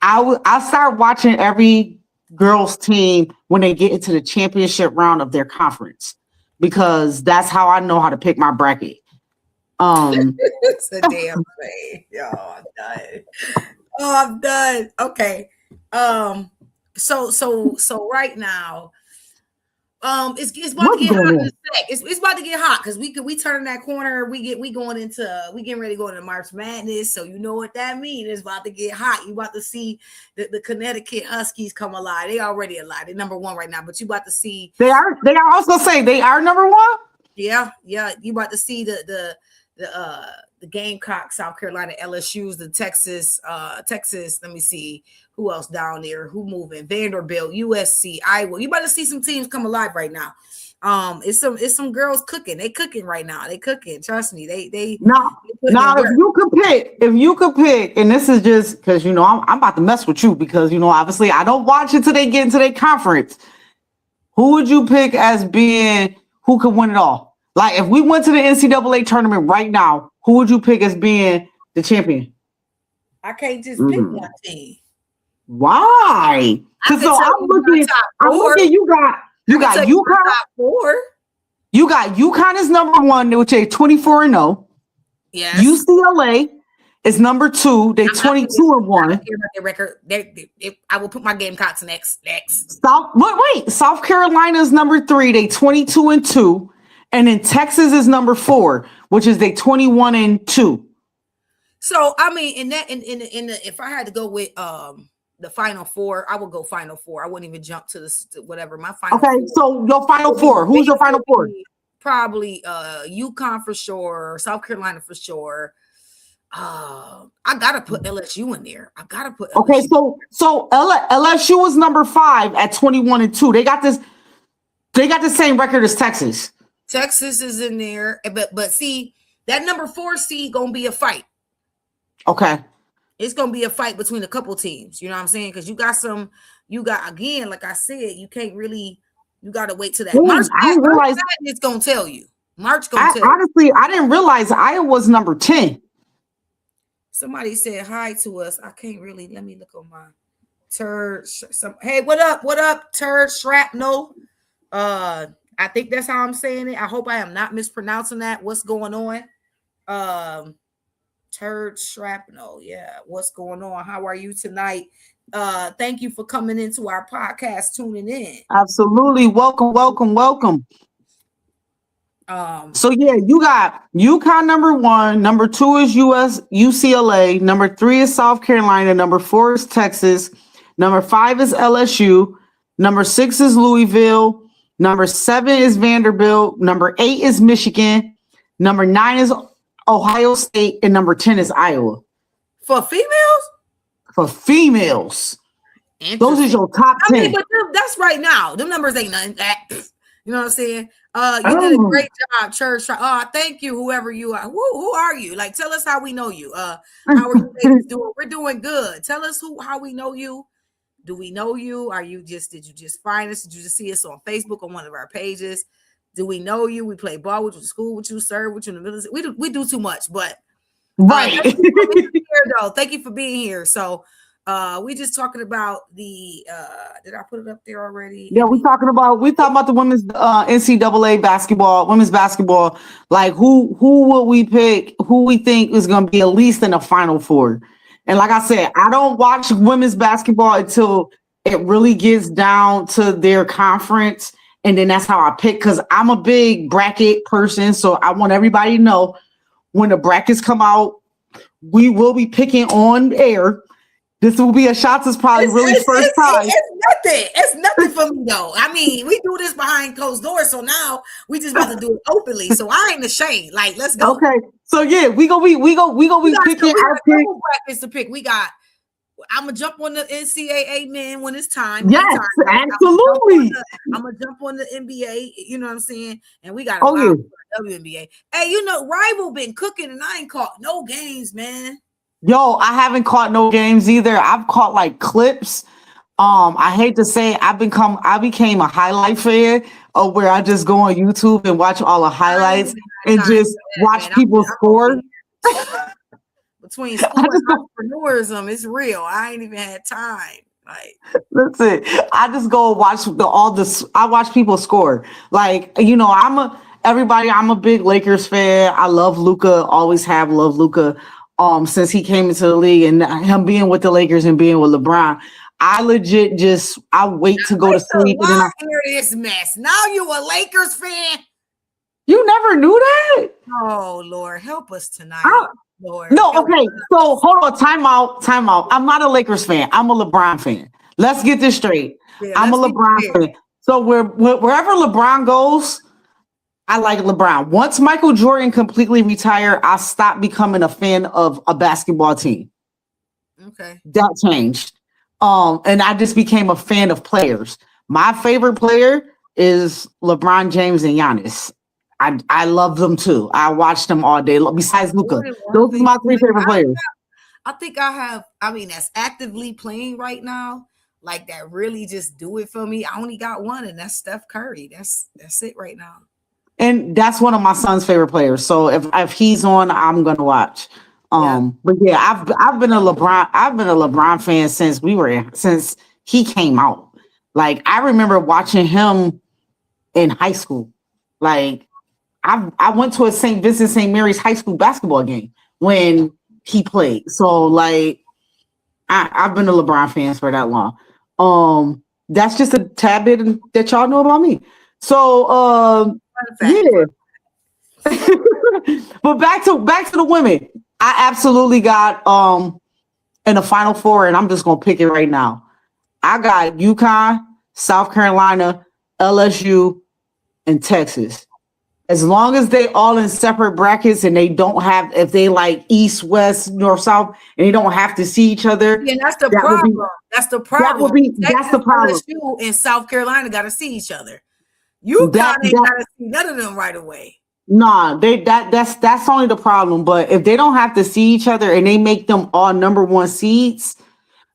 S2: I'll start watching every girls team when they get into the championship round of their conference, because that's how I know how to pick my bracket.
S3: It's a damn thing. I'm done. Okay. So right now, it's about to get hot in a sec. It's about to get hot because we turn that corner. We getting ready to go into March Madness. So you know what that means. It's about to get hot. You about to see the Connecticut Huskies come alive. They already alive. They're number one right now, but you about to see
S2: they are also say they are number one.
S3: Yeah. You about to see the Gamecocks, South Carolina, LSU's, the Texas. Let me see who else down there. Who moving? Vanderbilt, USC, Iowa. You about to see some teams come alive right now. It's some girls cooking. They cooking right now. They cooking. Trust me. They
S2: now if you could pick, and this is just because I'm about to mess with you because obviously I don't watch it till they get into their conference. Who would you pick as being who could win it all? Like, if we went to the NCAA tournament right now, who would you pick as being the champion?
S3: I can't just pick one team.
S2: Why? Because I'm looking. You got UConn. You got UConn is number one, which is 24-0.
S3: Yes.
S2: UCLA is number 2. They 22-1.
S3: Their record. I will put my Gamecocks next.
S2: South Carolina is number 3. They 22-2. And then Texas is number 4, which is they 21-2.
S3: So I mean, if I had to go with the Final Four, I would go Final Four. I wouldn't even jump to whatever my final.
S2: Okay, so your Final Four. Who's your Final Four?
S3: Probably UConn for sure, South Carolina for sure. I gotta put LSU in there. I gotta put. LSU.
S2: Okay, so LSU is number 5 at 21-2. They got the same record as Texas.
S3: Texas is in there, but see, that number 4 seed gonna be a fight.
S2: Okay.
S3: It's gonna be a fight between a couple teams. You know what I'm saying? Because you got again, like I said, you can't really. You gotta wait till that. March it's gonna tell you. March gonna tell you.
S2: Honestly, I didn't realize Iowa's number 10.
S3: Somebody said hi to us. I can't really. Let me look on my turd. Hey, what up? What up, turd shrapnel? I think that's how I'm saying it. I hope I am not mispronouncing that. What's going on? Turd shrapnel. Yeah. What's going on? How are you tonight? Thank you for coming into our podcast, tuning in.
S2: Absolutely. Welcome, welcome, welcome. So yeah, you got UConn number 1, number 2 is UCLA, number 3 is South Carolina, number 4 is Texas, number 5 is LSU, number 6 is Louisville, number 7 is Vanderbilt, number 8 is Michigan, number 9 is Ohio State, and number 10 is Iowa.
S3: For females?
S2: For females. Those are your top 10.
S3: I mean, but that's right now. Them numbers ain't nothing. You know what I'm saying? You did a great job, Church. Thank you, whoever you are. Who are you? Like, tell us how we know you. How are you ladies doing? We're doing good. Tell us how we know you. Do we know you? Did you just find us? Did you just see us on Facebook on one of our pages? Do we know you? We play ball with you, school with you, serve with you in the military. We do too much, but
S2: right.
S3: Thank you for being here, though. Thank you for being here. So we just talking about the did I put it up there already?
S2: Yeah, we talking about the women's NCAA women's basketball. Like who will we pick? Who we think is going to be at least in the Final Four? And like I said, I don't watch women's basketball until it really gets down to their conference, and then that's how I pick. Because I'm a big bracket person, so I want everybody to know when the brackets come out, we will be picking on air. This will be a Shots' probably first time.
S3: It's nothing for me though. I mean, we do this behind closed doors, so now we just about to do it openly. So I ain't ashamed. Like, let's go.
S2: Okay. So yeah, we go be picking our
S3: brackets to pick. I'm gonna jump on the NCAA men when it's time.
S2: Yes, absolutely.
S3: I'm gonna jump on the NBA. You know what I'm saying? And we got WNBA. Hey, Rival been cooking, and I ain't caught no games, man.
S2: Yo, I haven't caught no games either. I've caught like clips. I hate to say I became a highlight fan of where I just go on YouTube and watch all the highlights and just watch people score.
S3: Between school and entrepreneurism, it's real. I ain't even had time. Like,
S2: that's it. I just go watch I watch people score. Like, I'm a big Lakers fan. I love Luka, always have loved Luka. Since he came into the league and him being with the Lakers and being with LeBron, I legit I wait to go to sleep.
S3: And then hear this mess. Now you a Lakers fan?
S2: You never knew that?
S3: Oh Lord, help us tonight. Lord.
S2: No, okay. So hold on, time out. I'm not a Lakers fan. I'm a LeBron fan. Let's get this straight. Yeah, I'm a LeBron fan. So wherever LeBron goes, I like LeBron. Once Michael Jordan completely retired, I stopped becoming a fan of a basketball team.
S3: Okay.
S2: That changed. And I just became a fan of players. My favorite player is LeBron James and Giannis. I love them too. I watch them all day. Besides Luka, those are my 3 favorite players.
S3: I think that's actively playing right now. Like that really just do it for me. I only got one, and that's Steph Curry. That's it right now.
S2: And that's one of my son's favorite players. So if he's on, I'm gonna watch. But yeah, I've been a LeBron fan since he came out. Like I remember watching him in high school. Like I went to a St. Vincent St. Mary's high school basketball game when he played. So like I've been a LeBron fan for that long. That's just a tad bit that y'all know about me. So yeah. But back to the women. I absolutely got in the Final Four, and I'm just gonna pick it right now. I got UConn, South Carolina, LSU, and Texas. As long as they all in separate brackets and they don't have, if they like East, West, North, South, and they don't have to see each other.
S3: Yeah, that's the problem. That's the problem.
S2: That's the problem.
S3: LSU and South Carolina got to see each other. UConn ain't got to see none of them right away.
S2: Nah, that's only the problem. But if they don't have to see each other and they make them all number 1 seeds,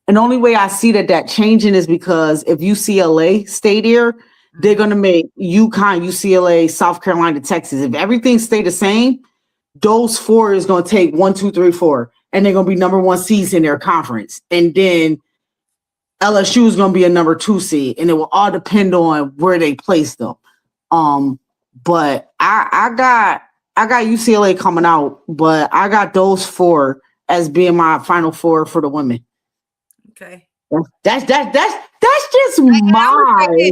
S2: and the only way I see that changing is because if UCLA stay there, they're going to make UConn, UCLA, South Carolina, Texas. If everything stay the same, those 4 is going to take 1, 2, 3, 4, and they're going to be number 1 seeds in their conference. And then LSU is going to be a number 2 seed, and it will all depend on where they place them. But I got UCLA coming out, but I got those 4 as being my Final Four for the women.
S3: Okay.
S2: That's just my.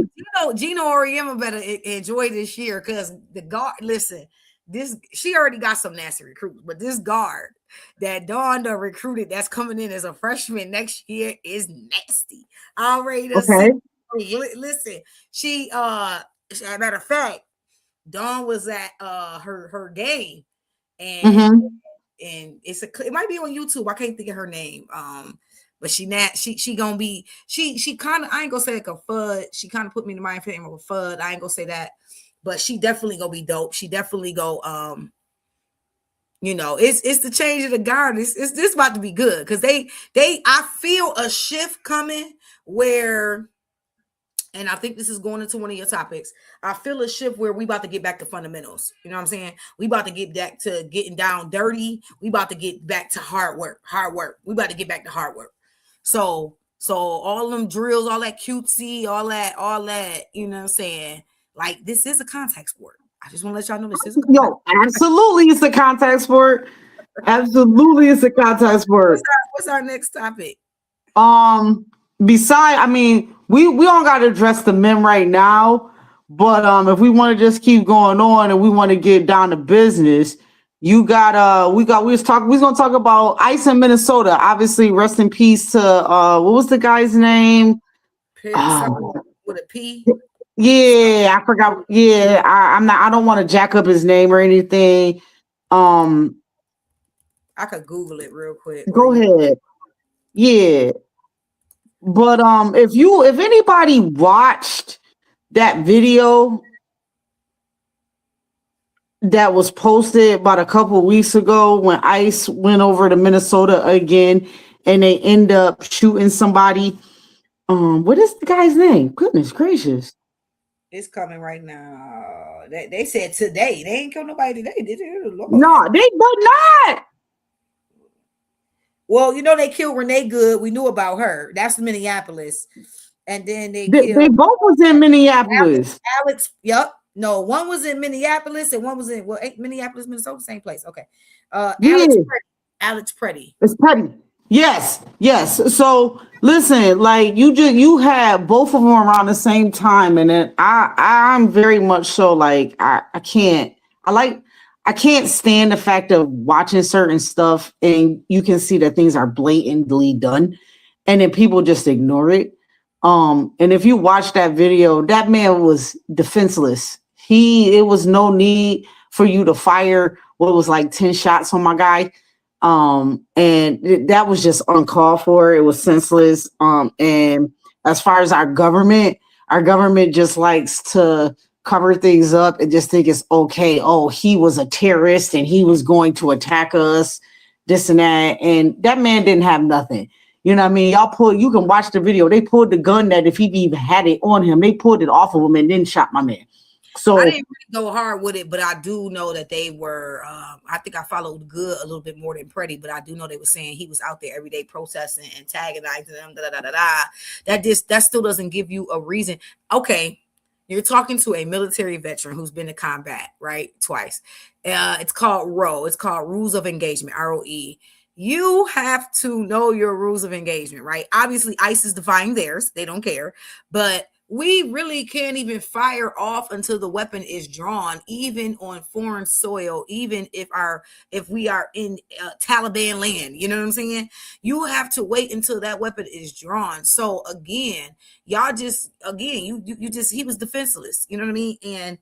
S3: Gino Auriemma better enjoy this year because the guard. Listen, she already got some nasty recruits, but this guard that Dawn recruited that's coming in as a freshman next year is nasty. Already,
S2: okay.
S3: Listen, she as a matter of fact, Dawn was at her game, and and it might be on YouTube. I can't think of her name. But she gonna be she kind of, I ain't gonna say like a FUD. She kind of put me in the mind frame of a FUD. I ain't gonna say that, but she definitely gonna be dope. She definitely go it's the change of the guard. This about to be good because I feel a shift coming where, and I think this is going into one of your topics. I feel a shift where we about to get back to fundamentals. You know what I'm saying? We about to get back to getting down dirty. We about to get back to hard work. We about to get back to hard work. So all them drills, all that cutesy, all that, you know what I'm saying? Like, this is a contact sport. I just want to let y'all know this is
S2: absolutely it's a contact sport. Absolutely it's a contact sport.
S3: What's our next topic?
S2: Besides, I mean, we don't gotta address the men right now, but if we want to just keep going on and we want to get down to business, we was gonna talk about ice in Minnesota. Obviously, rest in peace to what was the guy's name?
S3: With a P.
S2: Yeah, I forgot. Yeah, I don't want to jack up his name or anything.
S3: I could Google it real quick.
S2: Go ahead. Yeah. But if anybody watched that video that was posted about a couple of weeks ago when ICE went over to Minnesota again and they end up shooting somebody. What is the guy's name? Goodness gracious.
S3: It's coming right now. They said today. They ain't killed nobody today, did they?
S2: No, they did not.
S3: Well, they killed Renee Good. We knew about her. That's Minneapolis. And then they
S2: both was in Minneapolis.
S3: Alex, yep. No, one was in Minneapolis and one was in Minneapolis, Minnesota, same place. Okay. Alex Preddy.
S2: It's Preddy. Yes. So listen, like you had both of them around the same time, and then I'm very much so like I can't stand the fact of watching certain stuff and you can see that things are blatantly done, and then people just ignore it. And if you watch that video, that man was defenseless. It was no need for you to fire what was like 10 shots on my guy. And that was just uncalled for. It was senseless. And as far as our government just likes to cover things up and just think it's okay. Oh, he was a terrorist and he was going to attack us, this and that. And that man didn't have nothing. You know what I mean? You can watch the video. They pulled the gun that if he even had it on him, they pulled it off of him and then shot my man. So
S3: I didn't really go hard with it, but I do know that they were, I think I followed Good a little bit more than Preddy, but I do know they were saying he was out there every day protesting, antagonizing them, That still doesn't give you a reason. Okay, you're talking to a military veteran who's been to combat, right? Twice. It's called ROE. It's called Rules of Engagement, ROE. You have to know your rules of engagement, right? Obviously, ICE is defying theirs. They don't care, but we really can't even fire off until the weapon is drawn, even on foreign soil, even if we are in Taliban land. You know what I'm saying? You have to wait until that weapon is drawn. So again, he was defenseless. You know what I mean? And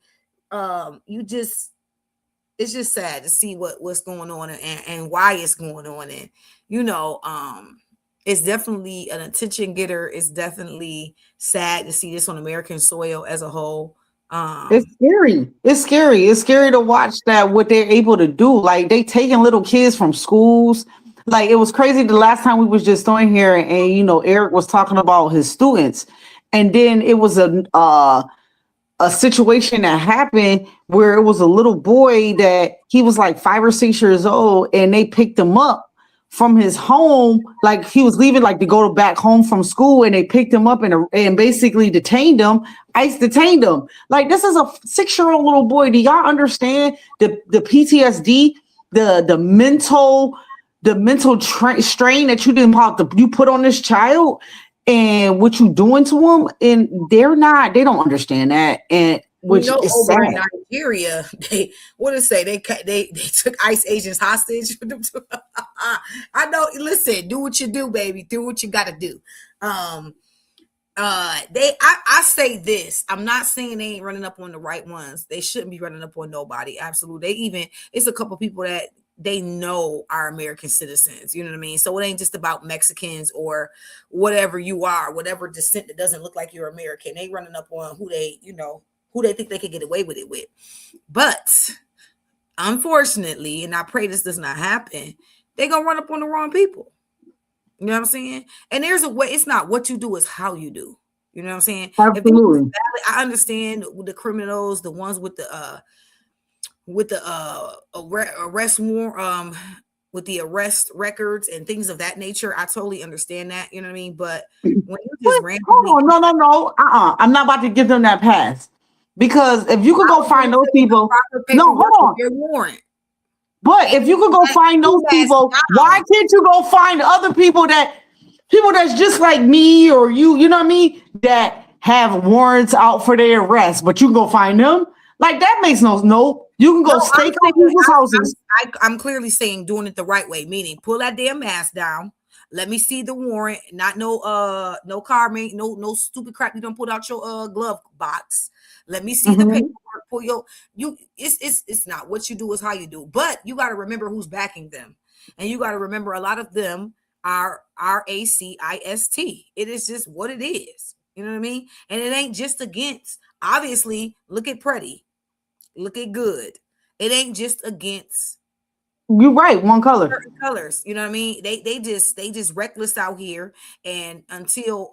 S3: it's just sad to see what's going on and why it's going on. And it's definitely an attention getter. It's definitely sad to see this on American soil as a whole.
S2: It's scary. It's scary to watch that, what they're able to do. Like, they taking little kids from schools. Like, it was crazy the last time we was just on here and, Eric was talking about his students. And then it was a situation that happened where it was a little boy that he was like 5 or 6 years old and they picked him up from his home, like he was leaving, like to go back home from school, and they picked him up and basically detained him. ICE detained him. Like, this is a 6-year-old little boy. Do y'all understand the PTSD, the mental strain that you put on this child? and what you doing to them, and they don't understand that, and which is
S3: over
S2: sad.
S3: in Nigeria, they took ICE agents hostage. I know. Listen, do what you do, baby. Do what you got to do. I say this. I'm not saying they ain't running up on the right ones. They shouldn't be running up on nobody. Absolutely. It's a couple people that they know are American citizens. You know what I mean? So it ain't just about Mexicans or whatever you are, whatever descent that doesn't look like you're American. They running up on who they think they could get away with it with. But unfortunately, and I pray this does not happen, they're gonna run up on the wrong people. You know what I'm saying? And there's a way. It's not what you do, it's how you do. You know what I'm saying?
S2: Absolutely.
S3: I understand the criminals, the ones with the arrest warrant, with the arrest records and things of that nature. I totally understand that. You know what I mean? But when you just randomly,
S2: no. I'm not about to give them that pass, because if you could go find those people, no, hold on.
S3: Your warrant.
S2: But if you could go find those people, why can't you go find other people that's just like me or you know what I mean, that have warrants out for their arrest, but you can go find them? Like, that makes no. You can go stake on people's houses.
S3: I'm clearly saying doing it the right way, meaning pull that damn mask down. Let me see the warrant. Not no car, no stupid crap you don't put out your glove box. Let me see the paperwork. It's not what you do, is how you do. But you got to remember who's backing them, and you got to remember a lot of them are racist. It is just what it is. You know what I mean? And it ain't just against. Obviously, look at Pretty, look at Good. It ain't just against.
S2: You're right. One color.
S3: Certain colors. You know what I mean? They just reckless out here, and until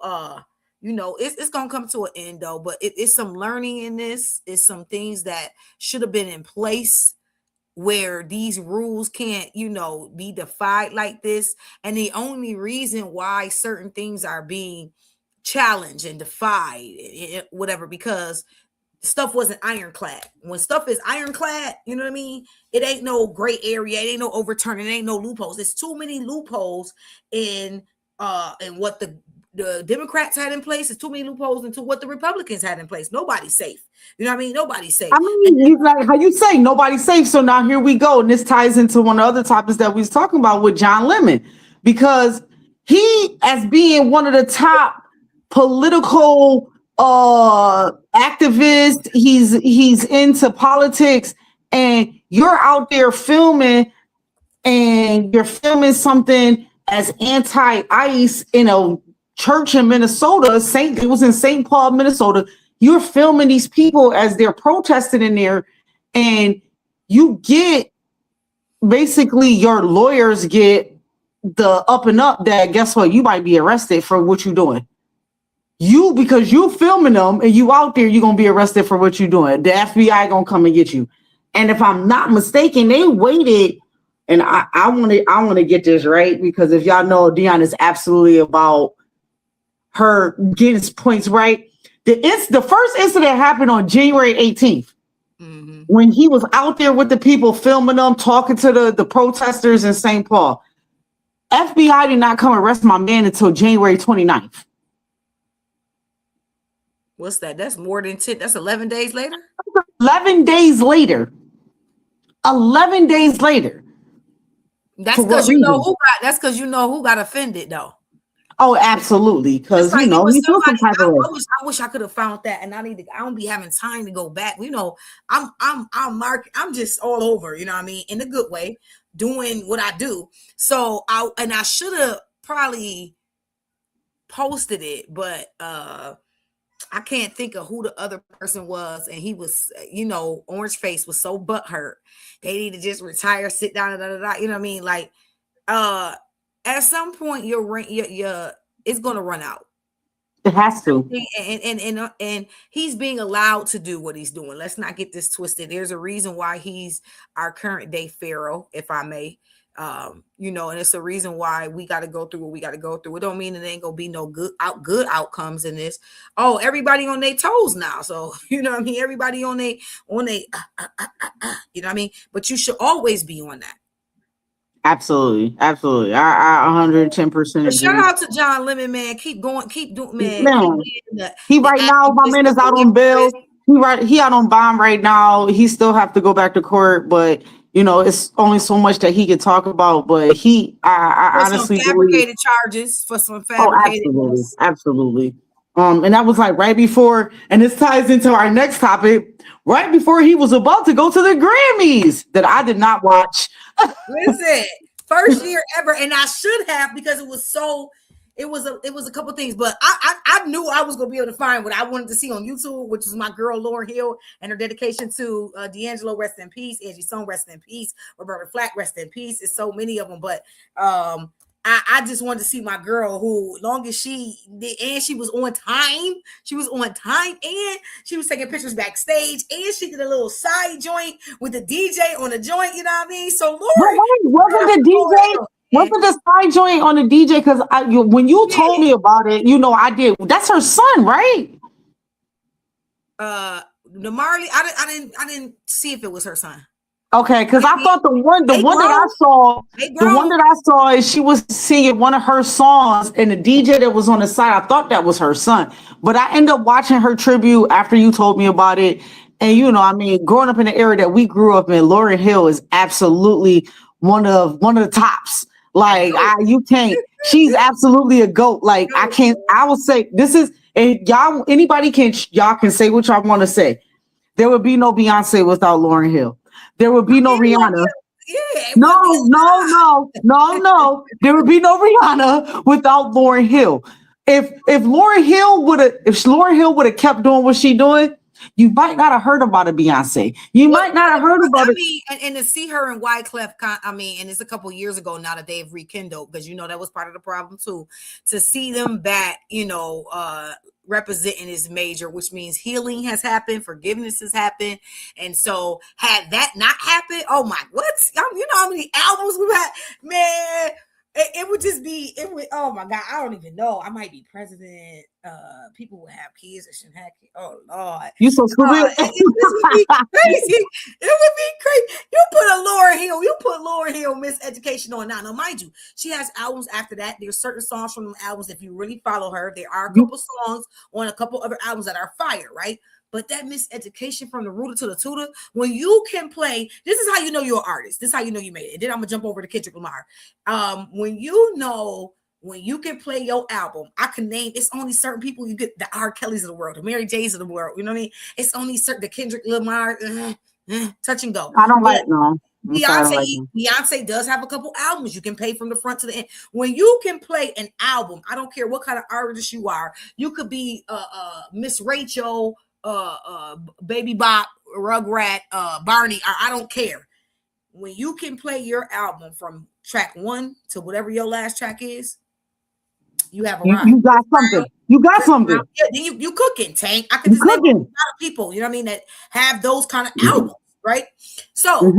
S3: it's gonna come to an end though. But it's some learning in this. It's some things that should have been in place where these rules can't, be defied like this. And the only reason why certain things are being challenged and defied, whatever, because stuff wasn't ironclad. When stuff is ironclad, you know what I mean? It ain't no gray area. It ain't no overturning. It ain't no loopholes. There's too many loopholes in what the Democrats had in place. There's too many loopholes into what the Republicans had in place. Nobody's safe. You know what I mean? Nobody's safe.
S2: I mean, like how you say nobody's safe. So now here we go. And this ties into one of the other topics that we was talking about with John Lemon, because he, as being one of the top political activist, he's into politics, and you're out there filming, and you're filming something as anti-ICE in a church in Minnesota. It was in St. Paul, Minnesota. You're filming these people as they're protesting in there, and you get basically your lawyers get the up and up that guess what, you might be arrested for what you're doing. Because you filming them and you out there, you're gonna be arrested for what you're doing. The FBI gonna come and get you. And if I'm not mistaken, they waited. And I want to get this right, because if y'all know, Dion is absolutely about her getting his points right. The first incident happened on January 18th, when he was out there with the people filming them, talking to the protesters in St. Paul. FBI did not come arrest my man until January 29th.
S3: What's that? That's more than 10. That's 11 days later.
S2: 11 days later. 11 days later.
S3: That's because you know who got. That's because you know who got offended, though.
S2: Oh, absolutely. Because
S3: like,
S2: he's some type of way.
S3: I wish I could have found that, and I don't be having time to go back. I'm just all over. You know what I mean, in a good way, doing what I do. So I should have probably posted it, but I can't think of who the other person was, and he was, Orange Face was so butthurt. They need to just retire, sit down, you know what I mean? Like, at some point, your it's gonna run out.
S2: It has to.
S3: And he's being allowed to do what he's doing. Let's not get this twisted. There's a reason why he's our current day pharaoh, if I may. And it's a reason why we got to go through what we got to go through. It don't mean it ain't gonna be no good outcomes in this. Oh, everybody on their toes now. So you know what I mean. Everybody on they you know what I mean. But you should always be on that.
S2: Absolutely, absolutely. I 110%
S3: But shout
S2: agree.
S3: out to John Lemon, man. Keep going, keep doing, man. Keep
S2: Man,
S3: being
S2: he
S3: the
S2: right now, my
S3: activist,
S2: man is out
S3: the
S2: on bail.
S3: empress.
S2: He out on bond right now. He still have to go back to court, but you know, it's only so much that he can talk about. But I
S3: For some
S2: honestly believe,
S3: fabricated charges, for some
S2: oh,
S3: fabricated
S2: absolutely,
S3: mess.
S2: absolutely. And that was like right before, and this ties into our next topic. Right before he was about to go to the Grammys, that I did not watch.
S3: Listen, first year ever, and I should have because it was so. It was a couple things, but I knew I was gonna be able to find what I wanted to see on YouTube, which is my girl Lauryn Hill and her dedication to D'Angelo, rest in peace, Angie Stone, rest in peace, Roberta Flack, rest in peace. It's so many of them, but I just wanted to see my girl who, long as she did, and she was on time. She was on time, and she was taking pictures backstage, and she did a little side joint with the DJ on the joint. You know what I mean? So
S2: But
S3: Lord,
S2: wait, wasn't the DJ? Wasn't the side joint on the DJ? Because when you told me about it, you know I did. That's her son, right?
S3: The Marley, I didn't see if it was her son.
S2: Okay, because I thought the one that I saw is she was singing one of her songs, and the DJ that was on the side, I thought that was her son. But I ended up watching her tribute after you told me about it. And you know, I mean, growing up in the area that we grew up in, Lauryn Hill is absolutely one of the tops. Like you can't. She's absolutely a goat. Like I can't. I will say this is. And y'all, y'all can say what y'all want to say. There would be no Beyonce without Lauryn Hill. There would be no Rihanna. No. There would be no Rihanna without Lauryn Hill. If Lauryn Hill would have kept doing what she doing, you might not have heard about a Beyonce. You might not have heard about it.
S3: And to see her and Wyclef, and it's a couple years ago now that they've rekindled, because you know that was part of the problem too. To see them back, you know, representing is major, which means healing has happened, forgiveness has happened. And so had that not happened, oh my, you know how many albums we've had, man. It would just be, oh my God, I don't even know. I might be president. People would have kids that shouldn't have kids. Oh Lord.
S2: You so stupid.
S3: This would be crazy. It would be crazy. You put Lauryn Hill Miseducation on now. Now, mind you, she has albums after that. There's certain songs from the albums. If you really follow her, there are a couple songs on a couple other albums that are fire, right? But that Miseducation from the rooter to the tutor, when you can play, this is how you know you're an artist. This is how you know you made it. And then I'm gonna jump over to Kendrick Lamar. When you can play your album, I can name, it's only certain people you get, the R. Kellys of the world, the Mary J's of the world. You know what I mean? It's only certain, the Kendrick Lamar, touch and go.
S2: I don't like no.
S3: Beyonce does have a couple albums you can play from the front to the end. When you can play an album, I don't care what kind of artist you are. You could be Miss Rachel, Baby Bop, Rugrat, Barney, I don't care. When you can play your album from track 1 to whatever your last track is, you have a rhyme.
S2: You got something. You got something.
S3: Yeah, then you cooking, Tank. I can just name a lot of people, you know what I mean, that have those kind of albums, right? So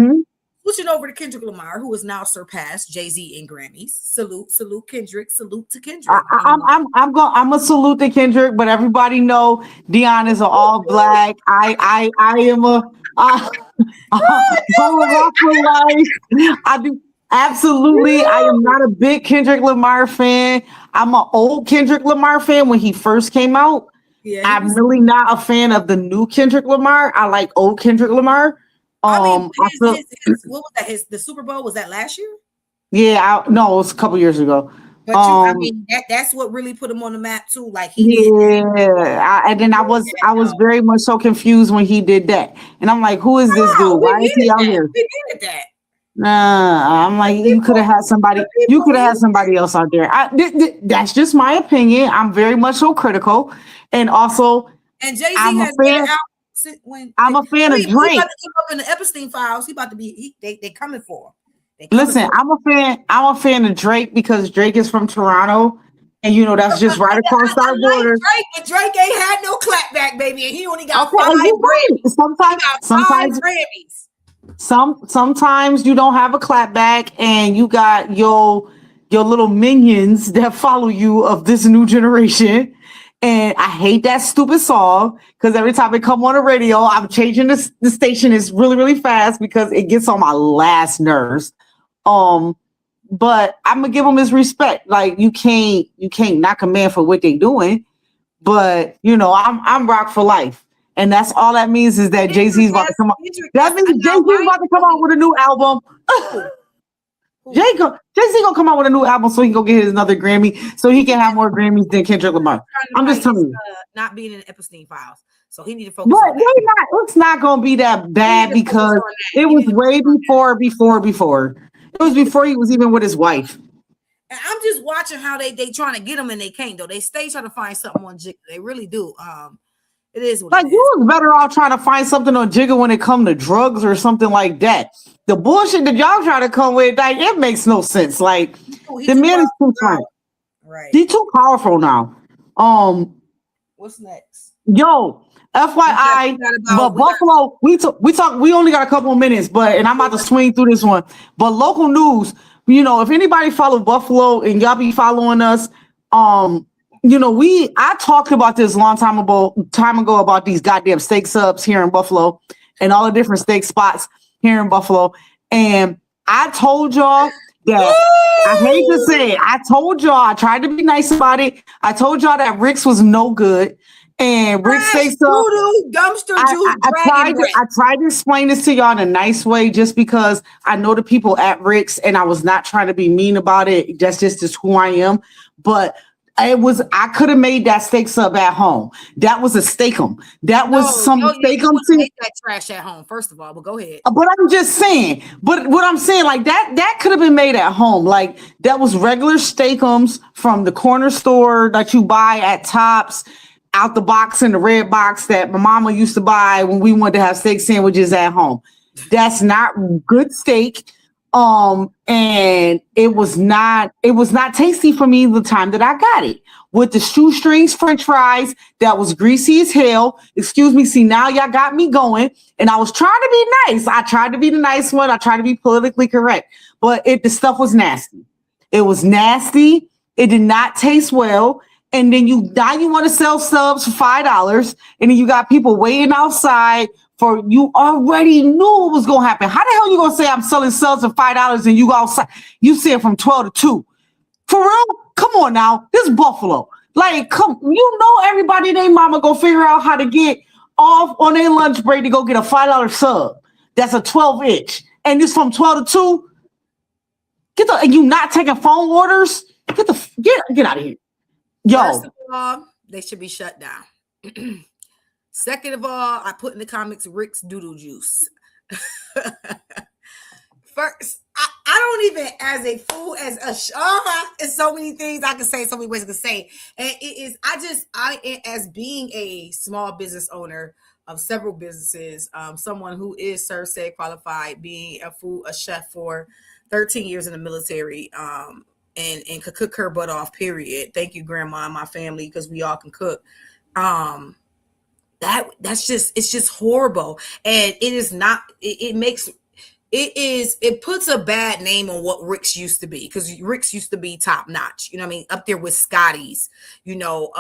S3: switching over to Kendrick Lamar, who has now surpassed Jay-Z in Grammys. Salute Kendrick. Salute to Kendrick.
S2: I'm gonna salute to Kendrick, but everybody know Dion is an all black. I am a I do absolutely. I am not a big Kendrick Lamar fan. I'm an old Kendrick Lamar fan when he first came out. Yeah, I'm really not a fan of the new Kendrick Lamar. I like old Kendrick Lamar.
S3: What was that? The Super Bowl, was that last year?
S2: Yeah, no, it was a couple years ago.
S3: But that's what really put him on the map too. Like
S2: and then I was very much so confused when he did that, and I'm like, who is this dude? Why is he out here?
S3: We needed that.
S2: Nah, I'm like, you could have had somebody. You could have had somebody else out there. That's just my opinion. I'm very much so critical, and also,
S3: and Jay-Z has been out.
S2: I'm a fan of Drake.
S3: He about to come up in the Epstein files. He about to be. They coming for him.
S2: Listen, I'm a fan of Drake because Drake is from Toronto, and you know that's just right across our border.
S3: Drake ain't had no clapback, baby, and he only got 5 Grammys.
S2: Sometimes you don't have a clapback, and you got your little minions that follow you of this new generation. And I hate that stupid song because every time it come on the radio, I'm changing the station is really, really fast because it gets on my last nerves. but I'm gonna give them his respect. Like you can't knock a man for what they doing. But you know, I'm rock for life. And that's all that means is that Jay-Z's about to come out. That means Jay-Z's about to come out with a new album. Jay-Z gonna come out with a new album so he can go get his another Grammy, so he can have more Grammys than Kendrick Lamar. I'm just telling you.
S3: Not being in Epstein files, so he need to focus.
S2: But it's not gonna be that bad because it was way before. It was before he was even with his wife.
S3: And I'm just watching how they trying to get him and they can't though. They stay trying to find something on Jigga. They really do. It is what
S2: like
S3: it
S2: you was better off trying to find something on Jigga when it come to drugs or something like that. The bullshit that y'all try to come with, like it makes no sense. Like the man is too powerful.
S3: Right.
S2: He's too powerful now.
S3: What's next?
S2: Yo, FYI, but Buffalo, we only got a couple of minutes, and I'm about to swing through this one. But local news, you know, if anybody follow Buffalo and y'all be following us, you know, I talked about this a long time ago about these goddamn steak subs here in Buffalo and all the different steak spots here in Buffalo. And I told y'all that I hate to say it. I told y'all, I tried to be nice about it. I told y'all that Rick's was no good. And Rick Steak Sub,
S3: dumpster juice.
S2: I tried to explain this to y'all in a nice way just because I know the people at Rick's and I was not trying to be mean about it. That's just who I am. But I could have made that steak sub at home. That was a steakum. That was steakum.
S3: Make that trash at home, first of all, but go ahead.
S2: But I'm just saying, but what I'm saying, like that could have been made at home. Like that was regular steakums from the corner store that you buy at Tops, out the box in the red box that my mama used to buy when we wanted to have steak sandwiches at home. That's not good steak. And it was not tasty for me the time that I got it with the shoestrings French fries that was greasy as hell. Excuse me. See, now y'all got me going and I was trying to be nice. I tried to be the nice one. I tried to be politically correct, but the stuff was nasty. It was nasty. It did not taste well. And then you want to sell subs for $5 and then you got people waiting outside for you already knew what was going to happen. How the hell you going to say I'm selling subs for $5 and you go outside? You said from 12 to 2. For real? Come on now. This is Buffalo. Like, you know everybody and their mama go figure out how to get off on their lunch break to go get a $5 sub. That's a 12-inch. And it's from 12 to 2. And you not taking phone orders? Get out of here. Yo.
S3: First of all, they should be shut down. Second of all, I put in the comments Rick's doodle juice. First, I don't even, as a fool, it's so many things I can say, so many ways I can say. And as being a small business owner of several businesses, someone who is CERSE qualified, being a chef for 13 years in the military, and could cook her butt off, period. Thank you, Grandma and my family, because we all can cook. It's just horrible. And it is not, it puts a bad name on what Rick's used to be, because Rick's used to be top notch, you know what I mean? Up there with Scotty's, you know,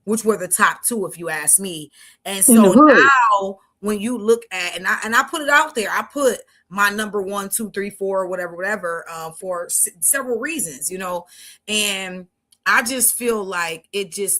S3: which were the top two, if you ask me. And so now when you look at, and I put it out there, I put my number 1, 2, 3, 4, whatever, for several reasons, you know, and I just feel like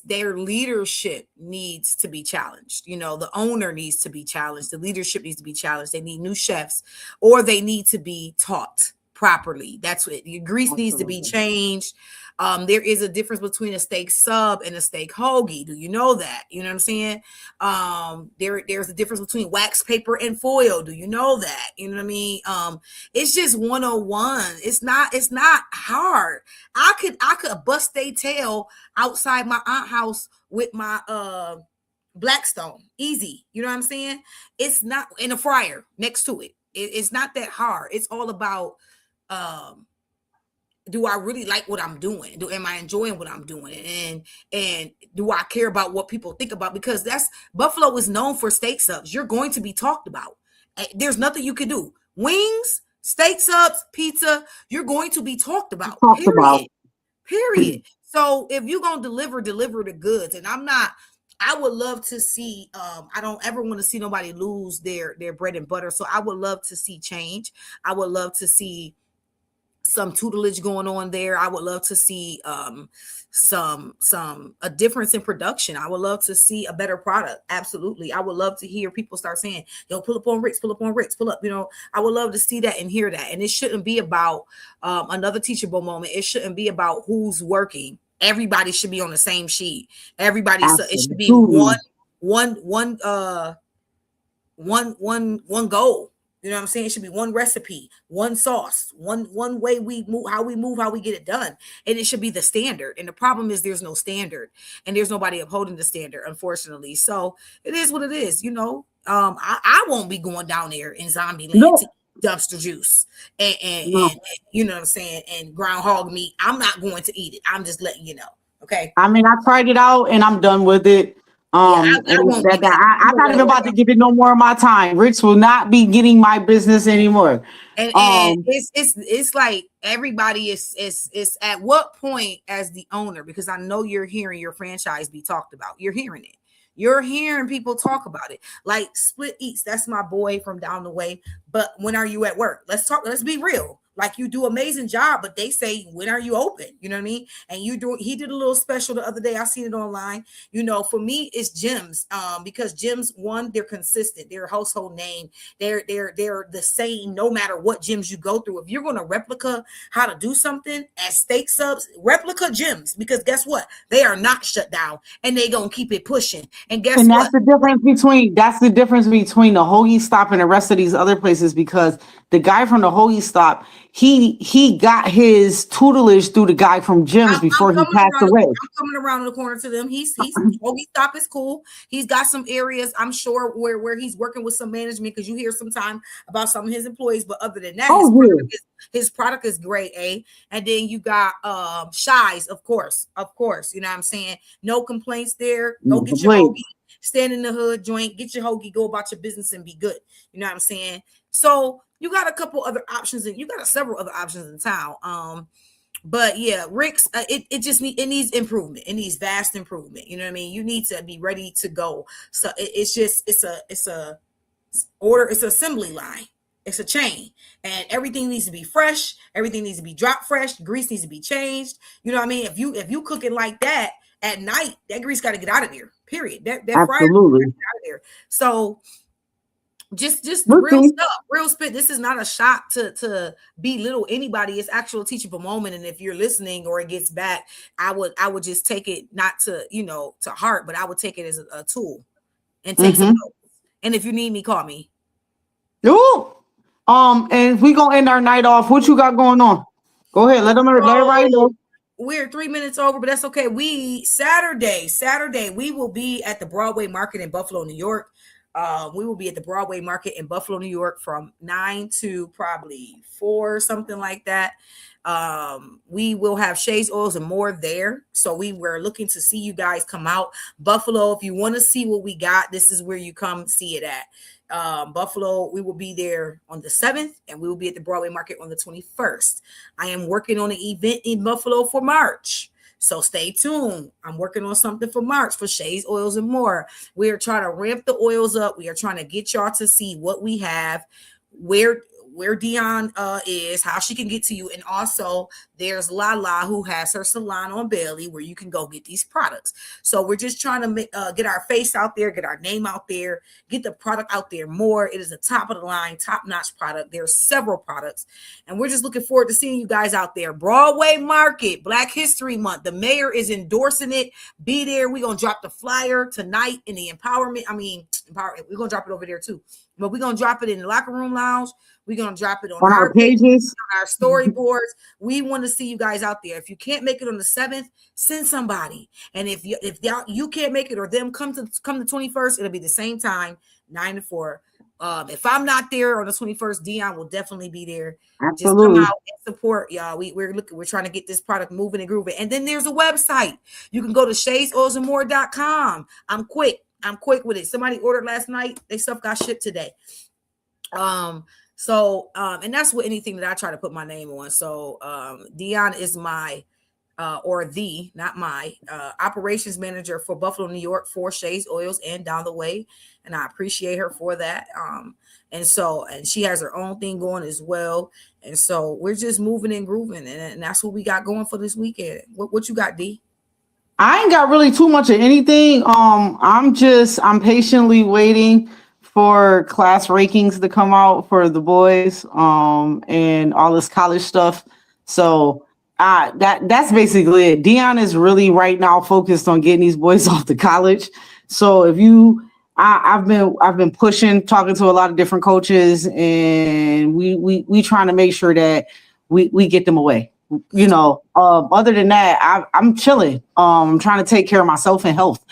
S3: their leadership needs to be challenged. You know, the owner needs to be challenged. The leadership needs to be challenged. They need new chefs, or they need to be taught properly. That's what grease needs to be changed. There is a difference between a steak sub and a steak hoagie. Do you know that? You know what I'm saying? There's a difference between wax paper and foil. Do you know that? You know what I mean? It's just 101. It's not hard. I could bust a tail outside my aunt's house with my Blackstone. Easy. You know what I'm saying? It's not in a fryer next to it. It's not that hard. It's all about do I really like what I'm doing? Am I enjoying what I'm doing? And do I care about what people think about? Because Buffalo is known for steak subs. You're going to be talked about. There's nothing you can do. Wings, steak subs, pizza, you're going to be talked about. Period. So if you're going to deliver the goods, and I would love to see, I don't ever want to see nobody lose their bread and butter. So I would love to see change. I would love to see some tutelage going on there. I would love to see some a difference in production. I would love to see a better product. Absolutely. I would love to hear people start saying, yo, pull up on Ricks, pull up on Ricks, pull up. You know, I would love to see that and hear that. And it shouldn't be about another teachable moment. It shouldn't be about who's working. Everybody should be on the same sheet. Everybody, so it should be one goal. You know what I'm saying? It should be one recipe, one sauce, one way we move, how we get it done. And it should be the standard. And the problem is there's no standard and there's nobody upholding the standard, unfortunately. So it is what it is, you know. I won't be going down there in Zombie Land to eat dumpster juice and you know what I'm saying, and groundhog meat. I'm not going to eat it. I'm just letting you know. Okay.
S2: I mean, I tried it out and I'm done with it. I'm not even about to give it no more of my time. Ricks will not be getting my business anymore.
S3: And it's like everybody is at what point as the owner, because I know you're hearing your franchise be talked about. You're hearing it. You're hearing people talk about it. Like Split Eats, that's my boy from down the way. But when are you at work? Let's be real. Like, you do amazing job, but they say, when are you open? You know what I mean? And he did a little special the other day. I seen it online. You know, for me, it's gyms. Because gyms, one, they're consistent. They're a household name. They're the same no matter what gyms you go through. If you're going to replica how to do something at Steak Subs, replica gyms, because guess what? They are not shut down and they going to keep it pushing. And guess what?
S2: That's the difference between the Hoagie Stop and the rest of these other places, because the guy from the Hoagie Stop, he got his tutelage through the guy from Jim's before he passed away.
S3: I'm coming around the corner to them. He's Hoagie Stop is cool. He's got some areas, I'm sure, where he's working with some management, because you hear sometime about some of his employees. But other than that, his product is great, eh? And then you got Shies, of course. You know what I'm saying? No complaints there. Go get your Hoagie. Stand in the hood joint, get your Hoagie, go about your business and be good. You know what I'm saying? So you got a couple other options, and you got several other options in town. But yeah, Ricks, it needs improvement. It needs vast improvement. You know what I mean? You need to be ready to go. So it's a assembly line. It's a chain, and everything needs to be fresh. Everything needs to be drop fresh. Grease needs to be changed. You know what I mean? If you cook it like that at night, that grease got to get out of there. Period. That fryer got to get out of there. So just real spit. This is not a shot to belittle anybody. It's actual teachable moment. And if you're listening or it gets back, I would just take it not to, to heart, but I would take it as a tool and take some notes. And if you need me, call me.
S2: Ooh. And we gonna end our night off. What you got going on? Go ahead. Let everybody know.
S3: We're 3 minutes over, but that's okay. Saturday, we will be at the Broadway Market in Buffalo, New York. We will be at the Broadway Market in Buffalo, New York from 9 to probably 4, something like that. We will have Shays, Oils, and More there. So we were looking to see you guys come out. Buffalo, if you want to see what we got, this is where you come see it at. Buffalo, we will be there on the 7th, and we will be at the Broadway Market on the 21st. I am working on an event in Buffalo for March, so stay tuned. I'm working on something for March for Shays, Oils, and More. We are trying to ramp the oils up. We are trying to get y'all to see what we have, where Dion is, how she can get to you. And also there's Lala, who has her salon on Bailey, where you can go get these products. So we're just trying to get our face out there, get our name out there, get the product out there more. It is a top of the line, top notch product. There's several products, and we're just looking forward to seeing you guys out there. Broadway Market, Black History Month. The mayor is endorsing it. Be there. We're going to drop the flyer tonight in the empowerment. We're going to drop it over there too, but we're going to drop it in the locker room lounge. We're going to drop it on our pages, on our storyboards. We want to see you guys out there. If you can't make it on the 7th, send somebody. And if you can't make it, or them come the 21st, it'll be the same time, 9 to 4. If I'm not there on the 21st, Dion will definitely be there.
S2: Absolutely.
S3: Just come out and support, y'all. We're trying to get this product moving and grooving. And then there's a website. You can go to shadsoilsandmore.com. I'm quick with it. Somebody ordered last night. Their stuff got shipped today. And that's what anything that I try to put my name on. So Dion is my not my operations manager for Buffalo, New York, for Shays Oils and Down the Way. And I appreciate her for that. And she has her own thing going as well. And so we're just moving and grooving. And that's what we got going for this weekend. What you got, D?
S2: I ain't got really too much of anything. I'm patiently waiting for class rankings to come out for the boys, and all this college stuff. So that's basically it. Dion is really right now focused on getting these boys off to college. So I've been pushing, talking to a lot of different coaches, and we trying to make sure that we get them away. Other than that, I'm chilling. I'm trying to take care of myself and health.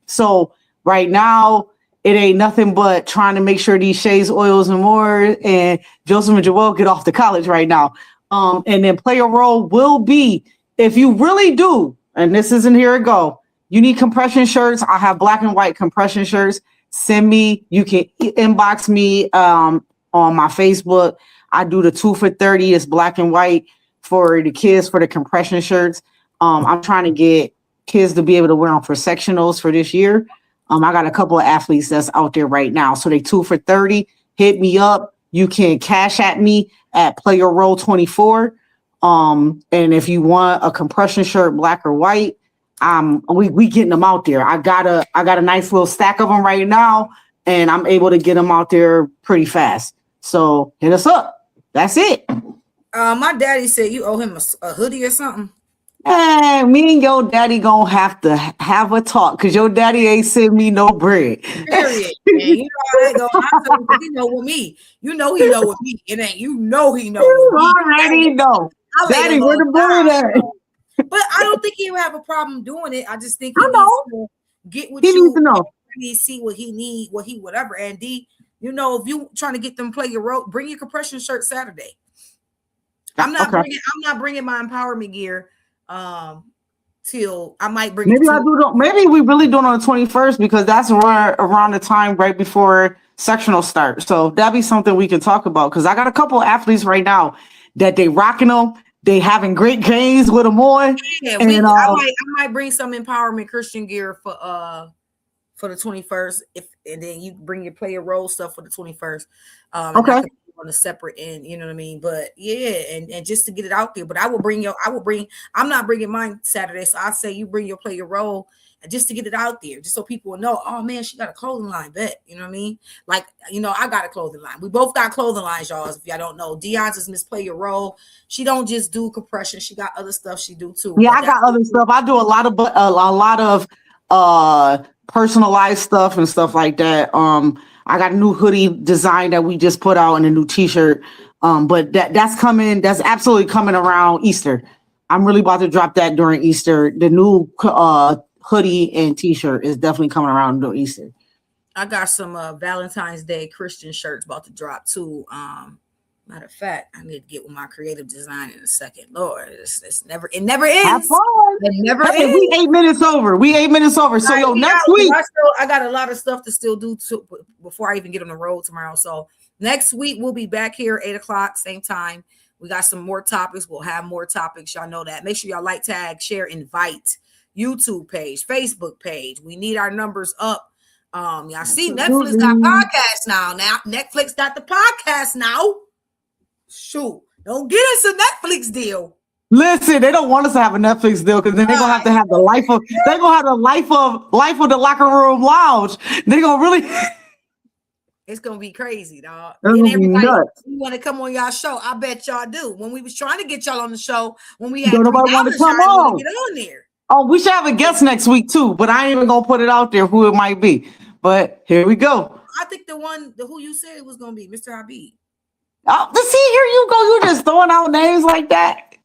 S2: So right now it ain't nothing but trying to make sure these Shays, Oils, and more and Joseph and Joel get off to college right now. And then player role will be, if you really do, and this isn't here it go, you need compression shirts. I have black and white compression shirts. Send me, you can inbox me on my Facebook. I do the 2 for $30. It's black and white for the kids for the compression shirts. I'm trying to get kids to be able to wear them for sectionals for this year. I got a couple of athletes that's out there right now. So they 2 for $30. Hit me up. You can cash at me at Player Roll 24. And if you want a compression shirt, black or white, we getting them out there. I got a nice little stack of them right now, and I'm able to get them out there pretty fast. So hit us up. That's it.
S3: My daddy said you owe him a hoodie or something.
S2: Hey, me and your daddy gonna have to have a talk because your daddy ain't send me no bread.
S3: Period. And you know how that go. I told him, he know with me. You know he know with me. It ain't he know with me.
S2: Already know. Daddy, where the bread at?
S3: But I don't think he'll have a problem doing it. I just think
S2: he needs
S3: to get what
S2: he needs to know.
S3: Really see what he need, whatever. And D, if you trying to get them play your role, bring your compression shirt Saturday. I'm not bringing my empowerment gear. Till I might bring.
S2: Maybe maybe we really do it on the 21st because that's around the time right before sectional start. So that'd be something we can talk about because I got a couple of athletes right now that they rocking them. They having great games with them on.
S3: Yeah, I might bring some empowerment Christian gear for the 21st. And then you bring your player role stuff for the 21st.
S2: Okay.
S3: On a separate end, you know what I mean? But yeah, and just to get it out there. But I'm not bringing mine Saturday. So I say you bring your player role just to get it out there, just so people will know, oh man, she got a clothing line, bet. You know what I mean? Like, I got a clothing line. We both got clothing lines, y'all. If y'all don't know, Dion's is Miss Play Your Role. She don't just do compression, she got other stuff she do too.
S2: Yeah, I got other stuff. I do a lot of personalized stuff and stuff like that. I got a new hoodie design that we just put out and a new t-shirt. But that's coming. That's absolutely coming around Easter. I'm really about to drop that during Easter. The new hoodie and t-shirt is definitely coming around during Easter.
S3: I got some Valentine's Day Christian shirts about to drop too. Matter of fact, I need to get with my creative design in a second. Lord, it never ends.
S2: Have fun.
S3: It never ends.
S2: We 8 minutes over. So next week.
S3: I got a lot of stuff to still do before I even get on the road tomorrow. So next week we'll be back here 8:00, same time. We got some more topics. We'll have more topics. Y'all know that. Make sure y'all like, tag, share, invite. YouTube page, Facebook page. We need our numbers up. Y'all see Netflix got podcasts now. Now Netflix got the podcast now. Shoot, don't get us a Netflix deal.
S2: Listen, they don't want us to have a Netflix deal because then they're gonna have to have the life of the locker room lounge. They're gonna really
S3: it's gonna be crazy, dog.
S2: And
S3: everybody want to come on y'all show. I bet y'all do. When we was trying to get y'all on the show, when we had
S2: nobody want to come on.
S3: Get on there.
S2: Oh, we should have a guest next week too, but I ain't even gonna put it out there who it might be. But here we go.
S3: I think who you said it was gonna be, Mr. Habib.
S2: Oh, see, here you go. You just throwing out names like that.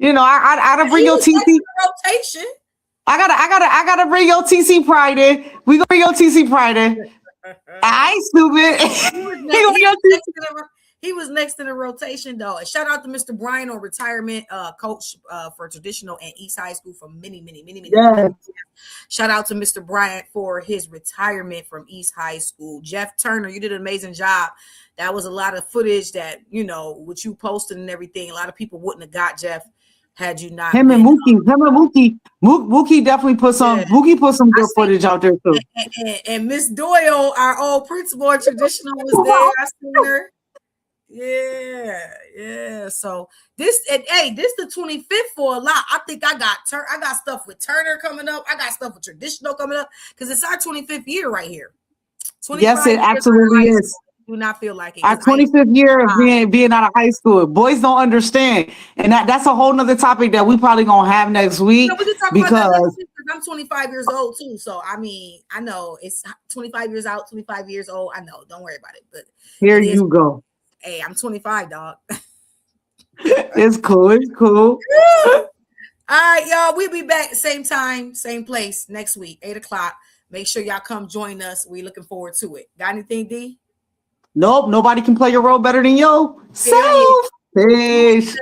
S2: I gotta bring your TC
S3: rotation.
S2: I gotta bring your TC Pride in. We gonna bring your TC Pride in. I ain't stupid.
S3: He was next in the rotation though. And shout out to Mr. Brian on retirement, coach for traditional and East High School for many years. Shout out to Mr. Bryant for his retirement from East High School. Jeff Turner, you did an amazing job. That was a lot of footage that, with you posting and everything, a lot of people wouldn't have got Jeff. had you not
S2: Him and
S3: been,
S2: Mookie. Mookie definitely put some.
S3: Yeah.
S2: Mookie put some good footage out there too.
S3: and Miss Doyle, our old principal and traditional, was there. I seen her. Yeah. So this the 25th for a lot. I think I got stuff with Turner coming up. I got stuff with traditional coming up because it's our 25th year right here.
S2: Yes, it absolutely is.
S3: Do not feel like it.
S2: Our 25th year of being out of high school. Boys don't understand, and that's a whole nother topic that we probably gonna have next week.
S3: We can talk about that next week because I'm 25 years old too. So I mean, I know it's 25 years out, 25 years old. I know. Don't worry about it. But
S2: here you go.
S3: Hey, I'm 25, dog.
S2: It's cool. All
S3: right, y'all. We'll be back same time, same place next week, 8:00. Make sure y'all come join us. We looking forward to it. Got anything, D?
S2: Nope. Nobody can play your role better than you. Peace.